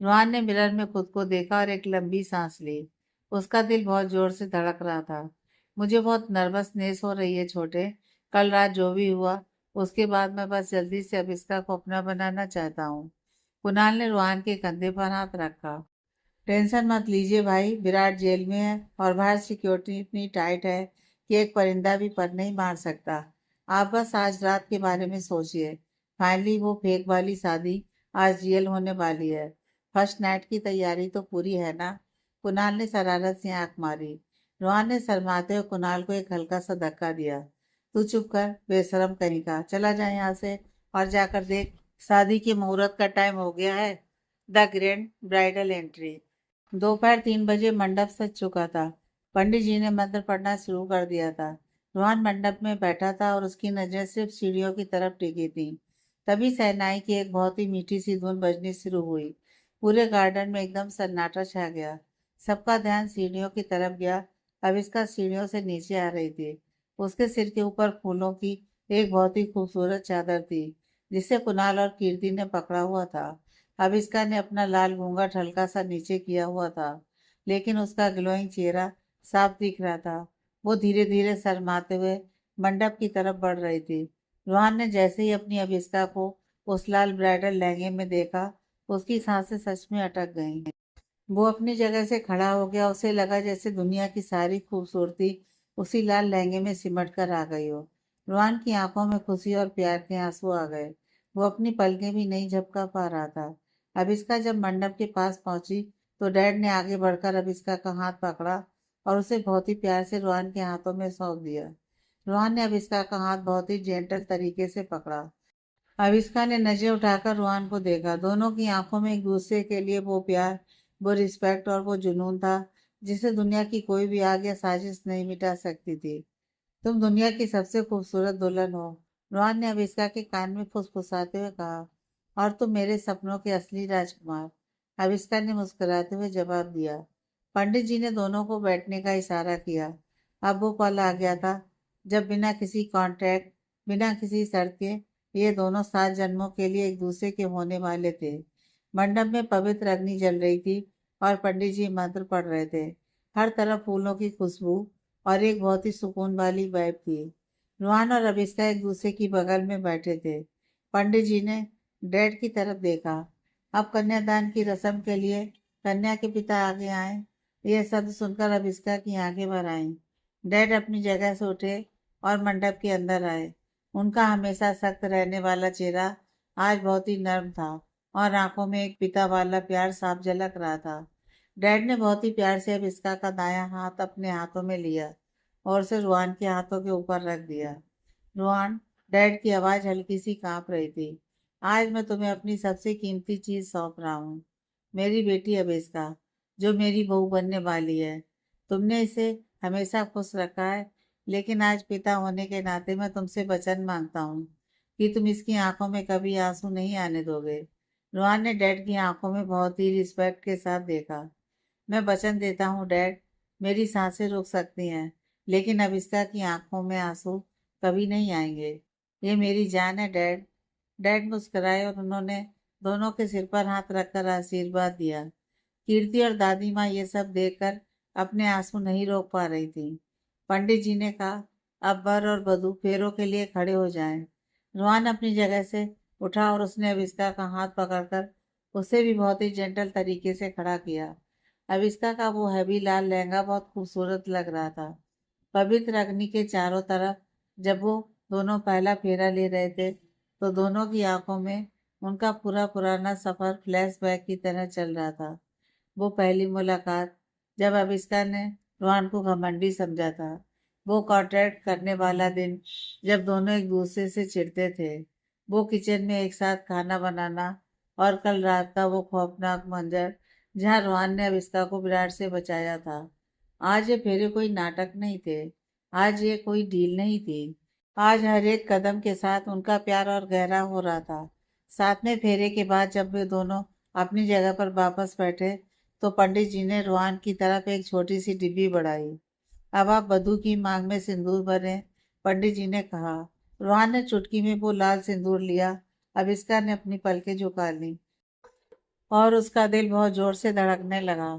रोहन ने मिरर में खुद को देखा और एक लंबी सांस ली। उसका दिल बहुत जोर से धड़क रहा था। मुझे बहुत नर्वसनेस हो रही है छोटे। कल रात जो भी हुआ, उसके बाद मैं बस जल्दी से अभिष्का को अपना बनाना चाहता हूँ। कुणाल ने रोहन के कंधे पर हाथ रखा। टेंशन मत लीजिए भाई, विराट जेल में है और बाहर सिक्योरिटी इतनी टाइट है कि एक परिंदा भी पर नहीं मार सकता। आप बस आज रात के बारे में सोचिए। फाइनली वो फेक वाली शादी आज रियल होने वाली है। फर्स्ट नाइट की तैयारी तो पूरी है ना? कुणाल ने शरारत से आंख मारी। रोहन ने शर्माते हुए कुणाल को एक हल्का सा धक्का दिया। तू चुप कर, बेशरम कहीं का, चला जाए यहाँ से और जाकर देख, शादी के मुहूर्त का टाइम हो गया है। The grand bridal entry. दोपहर 3 बजे मंडप सज चुका था। पंडित जी ने मंत्र पढ़ना शुरू कर दिया था। रोहन मंडप में बैठा था और उसकी नजरें सिर्फ सीढ़ियों की तरफ टिकी थी। तभी शहनाई की एक बहुत ही मीठी सी धुन बजनी शुरू हुई। पूरे गार्डन में एकदम सन्नाटा छा गया। सबका ध्यान सीढ़ियों की तरफ गया। अब इसका सीढ़ियों से नीचे आ रही थी। उसके सिर के ऊपर फूलों की एक बहुत ही खूबसूरत चादर थी, जिसे कुणाल और कीर्ति ने पकड़ा हुआ था। अविष्का ने अपना लाल घूंघट हल्का सा नीचे किया हुआ था, लेकिन उसका ग्लोइंग चेहरा साफ दिख रहा था। वो धीरे धीरे शर्माते हुए मंडप की तरफ बढ़ रही थी। रोहन ने जैसे ही अपनी अविष्का को उस लाल ब्राइडल लहंगे में देखा, उसकी सांसें सच में अटक गईं। वो अपनी जगह से खड़ा हो गया। उसे लगा जैसे दुनिया की सारी खूबसूरती उसी लाल लहंगे में सिमट कर आ गई हो। रोहन की आंखों में खुशी और प्यार के आंसू आ गए। वो अपनी पलकें भी नहीं झपका पा रहा था। अभिष्का जब मंडप के पास पहुंची तो डैड ने आगे बढ़कर अभिष्का का हाथ पकड़ा और उसे बहुत ही प्यार से रोहन के हाथों में सौंप दिया। रोहन ने अभिष्का का हाथ बहुत ही जेंटल तरीके से पकड़ा। आविष्का ने नजरें उठाकर रोहन को देखा। दोनों की आंखों में एक दूसरे के लिए वो प्यार, वो रिस्पेक्ट और वो जुनून था जिसे दुनिया की कोई भी आग या साजिश नहीं मिटा सकती थी। तुम दुनिया की सबसे खूबसूरत दुल्हन हो, रोहन ने आविष्का के कान में फुसफुसाते हुए कहा। और तुम मेरे सपनों के असली राजकुमार, आविष्का ने मुस्कुराते हुए जवाब दिया। पंडित जी ने दोनों को बैठने का इशारा किया। अब वो पल आ गया था जब बिना किसी कॉन्ट्रैक्ट, बिना किसी शर्त के, ये दोनों 7 जन्मों के लिए एक दूसरे के होने वाले थे। मंडप में पवित्र अग्नि जल रही थी और पंडित जी मंत्र पढ़ रहे थे। हर तरफ फूलों की खुशबू और एक बहुत ही सुकून वाली वाइब थी। रोहन और अभिष्का एक दूसरे की बगल में बैठे थे। पंडित जी ने डैड की तरफ देखा। अब कन्यादान की रस्म के लिए कन्या के पिता आगे आए। यह शब्द सुनकर अभिष्का की आंखें भर आईं। डैड अपनी जगह से उठे और मंडप के अंदर आए। उनका हमेशा सख्त रहने वाला चेहरा आज बहुत ही नर्म था और आंखों में एक पिता वाला प्यार साफ झलक रहा था। डैड ने बहुत ही प्यार से अभिष्का का दायां हाथ अपने हाथों में लिया और उसे रुआन के हाथों के ऊपर रख दिया। रुआन, डैड की आवाज़ हल्की सी कांप रही थी। आज मैं तुम्हें अपनी सबसे कीमती चीज़ सौंप रहा हूँ, मेरी बेटी अभिष्का, जो मेरी बहू बनने वाली है। तुमने इसे हमेशा खुश रखा है, लेकिन आज पिता होने के नाते मैं तुमसे वचन मांगता हूँ कि तुम इसकी आंखों में कभी आंसू नहीं आने दोगे। रुआन ने डैड की आंखों में बहुत ही रिस्पेक्ट के साथ देखा। मैं वचन देता हूँ डैड, मेरी सांसें रुक सकती हैं, लेकिन अविष्का की आंखों में आंसू कभी नहीं आएंगे। ये मेरी जान है डैड। डैड मुस्कुराए और उन्होंने दोनों के सिर पर हाथ रखकर आशीर्वाद दिया। कीर्ति और दादी माँ ये सब देखकर अपने आंसू नहीं रोक पा रही थी। पंडित जी ने कहा, अब वर और वधू फेरों के लिए खड़े हो जाएं। रोहन अपनी जगह से उठा और उसने अविष्का का हाथ पकड़कर उसे भी बहुत ही जेंटल तरीके से खड़ा किया। अविष्का का वो हैवी लाल लहंगा बहुत खूबसूरत लग रहा था। पवित्र अग्नि के चारों तरफ जब वो दोनों पहला फेरा ले रहे थे, तो दोनों की आंखों में उनका पूरा पुराना सफर फ्लैशबैक की तरह चल रहा था। वो पहली मुलाकात, जब अविष्का ने रोहन को घमंडी समझा था। वो कॉन्ट्रैक्ट करने वाला दिन, जब दोनों एक दूसरे से चिढ़ते थे। वो किचन में एक साथ खाना बनाना और कल रात का वो खौफनाक मंजर जहाँ रोहन ने अविष्का को विराट से बचाया था। आज ये फेरे कोई नाटक नहीं थे। आज ये कोई डील नहीं थी। आज हर एक कदम के साथ उनका प्यार और गहरा हो रहा था। 7वें फेरे के बाद जब वे दोनों अपनी जगह पर वापस बैठे, तो पंडित जी ने रोहान की तरफ एक छोटी सी डिब्बी बढ़ाई। अब आप वधू की मांग में सिंदूर भरें, पंडित जी ने कहा। रोहान ने चुटकी में वो लाल सिंदूर लिया। अविष्का ने अपनी पलकें झुका ली और उसका दिल बहुत जोर से धड़कने लगा।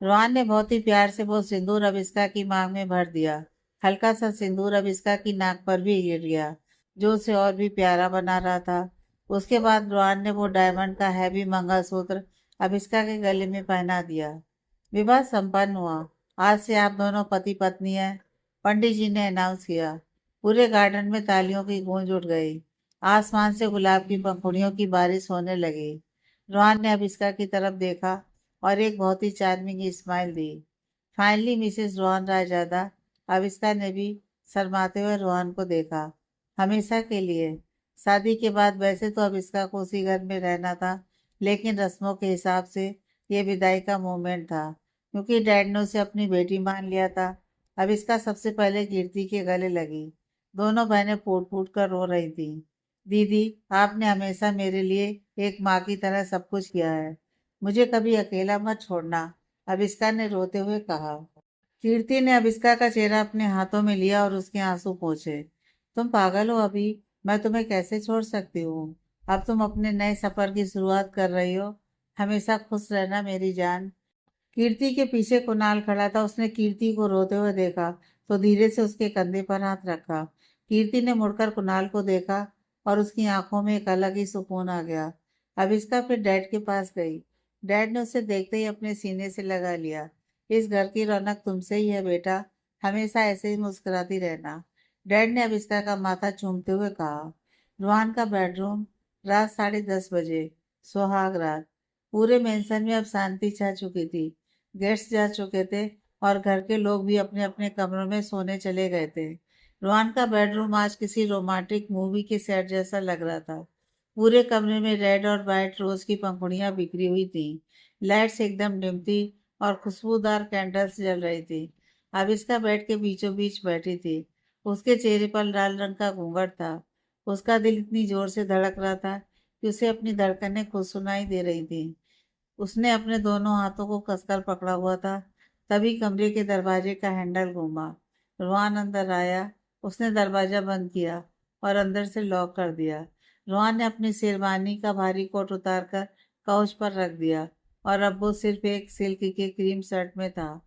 रोहान ने बहुत ही प्यार से वो सिंदूर अविष्का की मांग में भर दिया। हल्का सा सिंदूर अविष्का की नाक पर भी गिर गया, जो उसे और भी प्यारा बना रहा था। उसके बाद रोहान ने वो डायमंड का हैवी मंगलसूत्र अविष्का के गले में पहना दिया। विवाह संपन्न हुआ। आज से आप दोनों पति पत्नी हैं, पंडित जी ने अनाउंस किया। पूरे गार्डन में तालियों की गूंज उठ गई। आसमान से गुलाब की पंखुड़ियों की बारिश होने लगी। रोहन ने अविष्का की तरफ देखा और एक बहुत ही चार्मिंग स्माइल दी। फाइनली मिसेस रोहन रायजादा, अविष्का ने भी शर्माते हुए रोहन को देखा। हमेशा के लिए। शादी के बाद वैसे तो अविष्का को उसी घर में रहना था, लेकिन रस्मों के हिसाब से ये विदाई का मोमेंट था, क्योंकि डैड ने उसे अपनी बेटी मान लिया था। अविष्का सबसे पहले कीर्ति के गले लगी। दोनों बहनें फूट फूट कर रो रही थी। दीदी, आपने हमेशा मेरे लिए एक माँ की तरह सब कुछ किया है। मुझे कभी अकेला मत छोड़ना, अविष्का ने रोते हुए कहा। कीर्ति ने अविष्का का चेहरा अपने हाथों में लिया और उसके आंसू पोंछे। तुम पागल हो अभी, मैं तुम्हें कैसे छोड़ सकती हूँ। अब तुम अपने नए सफर की शुरुआत कर रही हो। हमेशा खुश रहना मेरी जान। कीर्ति के पीछे कुणाल खड़ा था। उसने कीर्ति को रोते हुए देखा तो धीरे से उसके कंधे पर हाथ रखा। कीर्ति ने मुड़कर कुणाल को देखा और उसकी आंखों में एक अलग ही सुकून आ गया। अब इसका फिर डैड के पास गई। डैड ने उसे देखते ही अपने सीने से लगा लिया। इस घर की रौनक तुमसे ही है बेटा, हमेशा ऐसे ही मुस्कुराती रहना, डैड ने अविष्का का माथा चूमते हुए कहा। रुहान का बेडरूम। रात 10:30 बजे। सुहाग रात। पूरे मेंशन में अब शांति छा चुकी थी। गेस्ट जा चुके थे और घर के लोग भी अपने अपने कमरों में सोने चले गए थे। रोहान का बेडरूम आज किसी रोमांटिक मूवी के सेट जैसा लग रहा था। पूरे कमरे में रेड और वाइट रोज की पंखुड़ियां बिखरी हुई थी। लाइट्स एकदम डिम थी और खुशबूदार कैंडल्स जल रही थी। अब इसका बेड के बीचों बीच बैठी थी। उसके चेहरे पर लाल रंग का घूंघट था। उसका दिल इतनी जोर से धड़क रहा था कि उसे अपनी धड़कनें खुद सुनाई दे रही थी। उसने अपने दोनों हाथों को कसकर पकड़ा हुआ था। तभी कमरे के दरवाजे का हैंडल घूमा। रोहान अंदर आया। उसने दरवाजा बंद किया और अंदर से लॉक कर दिया। रोहान ने अपनी शेरवानी का भारी कोट उतारकर काउच पर रख दिया और अब वो सिर्फ एक सिल्क के क्रीम शर्ट में था,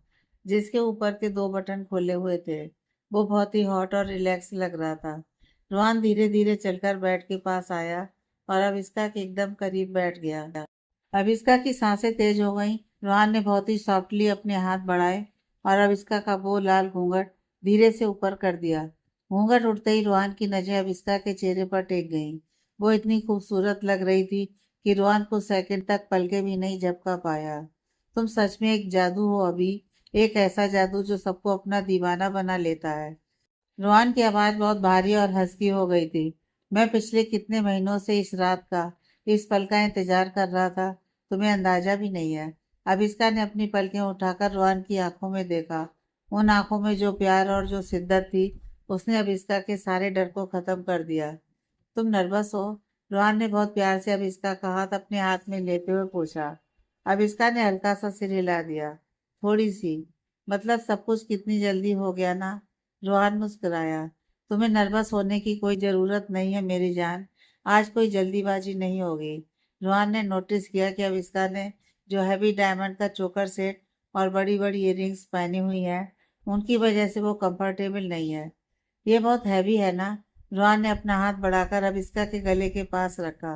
जिसके ऊपर के 2 बटन खुले हुए थे। वो बहुत ही हॉट और रिलैक्स लग रहा था। रोहान धीरे धीरे चलकर बेड के पास आया और अब इसका के एकदम करीब बैठ गया। अविष्का की सांसें तेज हो गईं। रोहान ने बहुत ही सॉफ्टली अपने हाथ बढ़ाए और अविष्का का वो लाल घूंघट धीरे से ऊपर कर दिया। घूंघट उठते ही रोहान की नजरें अविष्का के चेहरे पर टेक गईं। वो इतनी खूबसूरत लग रही थी कि रोहान कुछ सेकंड तक पलके भी नहीं झपका पाया। तुम सच में एक जादू हो अभी, एक ऐसा जादू जो सबको अपना दीवाना बना लेता है। रोहान की आवाज बहुत भारी और हल्की हो गई थी। मैं पिछले कितने महीनों से इस रात का, इस पल का इंतजार कर रहा था, तुम्हें अंदाजा भी नहीं है। अभिष्का ने अपनी पलकें उठाकर रोहान की आंखों में देखा। उन आंखों में जो प्यार और जो शिद्दत थी, उसने अभिष्का के सारे डर को खत्म कर दिया। तुम नर्वस हो? रोहान ने बहुत प्यार से अभिष्का का हाथ अपने हाथ में लेते हुए पूछा। अभिष्का ने हल्का सा सिर हिला दिया। थोड़ी सी। मतलब सब कुछ कितनी जल्दी हो गया ना। रोहान मुस्कुराया। तुम्हें नर्वस होने की कोई जरूरत नहीं है मेरी जान। आज कोई जल्दीबाजी नहीं होगी। रोहान ने नोटिस किया कि अविष्का ने जो हैवी डायमंड का चोकर सेट और बड़ी बड़ी इयररिंग्स पहनी हुई है, उनकी वजह से वो कंफर्टेबल नहीं है। ये बहुत हैवी है ना। रोहान ने अपना हाथ बढ़ाकर अविष्का के गले के पास रखा।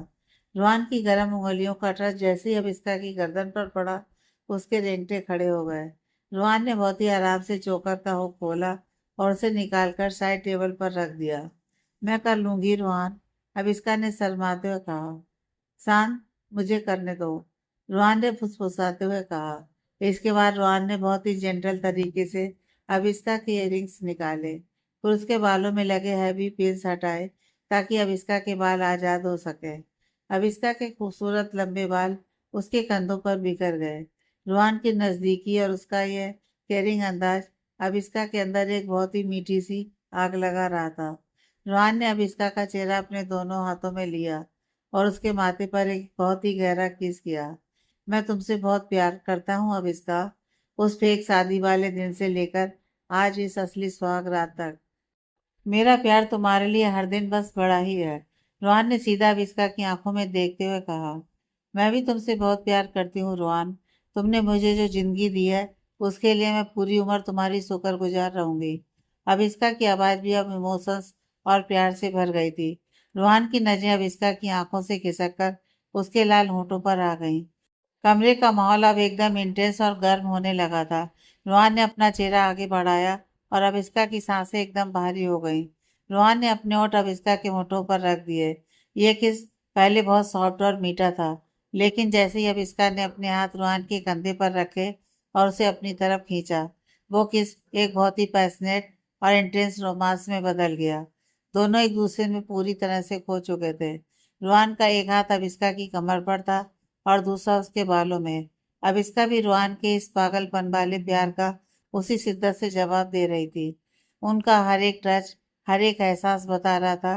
रोहान की गर्म उंगलियों का टच जैसे ही अविष्का की गर्दन पर पड़ा, उसके रेंगटे खड़े हो गए। रोहान ने बहुत ही आराम से चोकर का हुक खोला और उसे निकालकर साइड टेबल पर रख दिया। मैं कर लूंगी रोहान, अविष्का ने शर्माते हुए कहा। शांत, मुझे करने दो, रोहान ने फुसफुसाते हुए कहा। इसके बाद रोहान ने बहुत ही जेंटल तरीके से अविष्का के इयररिंग्स निकाले, फिर उसके बालों में लगे हैवी पिन्स हटाए ताकि अविष्का के बाल आजाद हो सके। अविष्का के खूबसूरत लंबे बाल उसके कंधों पर बिखर गए। रोहान की नजदीकी और उसका यह केयरिंग अंदाज अविष्का के अंदर एक बहुत ही मीठी सी आग लगा रहा था। रोहान ने अविष्का का चेहरा अपने दोनों हाथों में लिया और उसके माथे पर एक बहुत ही गहरा किस किया। मैं तुमसे बहुत प्यार करता हूँ अब इसका, उस फेक शादी वाले दिन से लेकर आज इस असली सुहाग रात तक। मेरा प्यार तुम्हारे लिए हर दिन बस बड़ा ही है, रोहान ने सीधा अविस्का की आंखों में देखते हुए कहा। मैं भी तुमसे बहुत प्यार करती हूँ रोहान। तुमने मुझे जो जिंदगी दी है उसके लिए मैं पूरी उम्र तुम्हारी शुक्रगुजार रहूंगी। अविस्का की आवाज भी अब इमोशंस और प्यार से भर गई थी। रोहान की नजरें अविस्का की आंखों से खिसक कर उसके लाल होठों पर आ गईं। कमरे का माहौल अब एकदम इंटेंस और गर्म होने लगा था। रोहान ने अपना चेहरा आगे बढ़ाया और अविस्का की सांसें एकदम भारी हो गईं। रोहान ने अपने होंठ अविस्का के होठों पर रख दिए। ये किस पहले बहुत सॉफ्ट और मीठा था, लेकिन जैसे ही अविस्का ने अपने हाथ रोहान के कंधे पर रखे और उसे अपनी तरफ खींचा, वो किस एक बहुत ही पैशनेट और इंटेंस रोमांस में बदल गया। दोनों एक दूसरे में पूरी तरह से खो चुके थे। रोहान का एक हाथ अविस्का की कमर पर था और दूसरा उसके बालों में। अब इसका भी रुआन के इस पागलपन वाले प्यार का उसी शिद्दत से जवाब दे रही थी। उनका हर एक टच, हर एक एहसास बता रहा था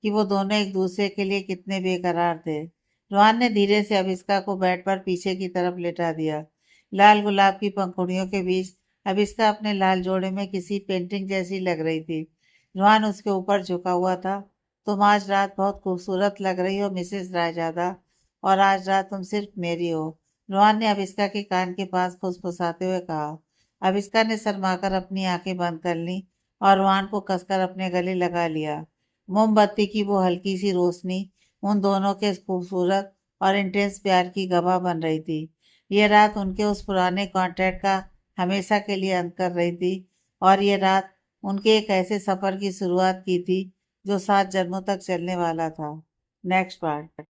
कि वो दोनों एक दूसरे के लिए कितने बेकरार थे। रुआन ने धीरे से अविस्का को बेड पर पीछे की तरफ लेटा दिया। लाल गुलाब की पंखुड़ियों के बीच अविस्का अपने लाल जोड़े में किसी पेंटिंग जैसी लग रही थी। रुआन उसके ऊपर झुका हुआ था। तुम आज रात बहुत खूबसूरत लग रही हो मिसेस रायजादा, और आज रात तुम सिर्फ मेरी हो, रोहन ने अविस्का के कान के पास फुसफुसाते हुए कहा। अविस्का ने शर्माकर अपनी आंखें बंद कर ली और रोहन को कसकर अपने गले लगा लिया। मोमबत्ती की वो हल्की सी रोशनी उन दोनों के खूबसूरत और इंटेंस प्यार की गवाह बन रही थी। ये रात उनके उस पुराने कॉन्ट्रैक्ट का हमेशा के लिए अंत कर रही थी, और ये रात उनके एक ऐसे सफर की शुरुआत की थी जो 7 जन्मों तक चलने वाला था। Next part.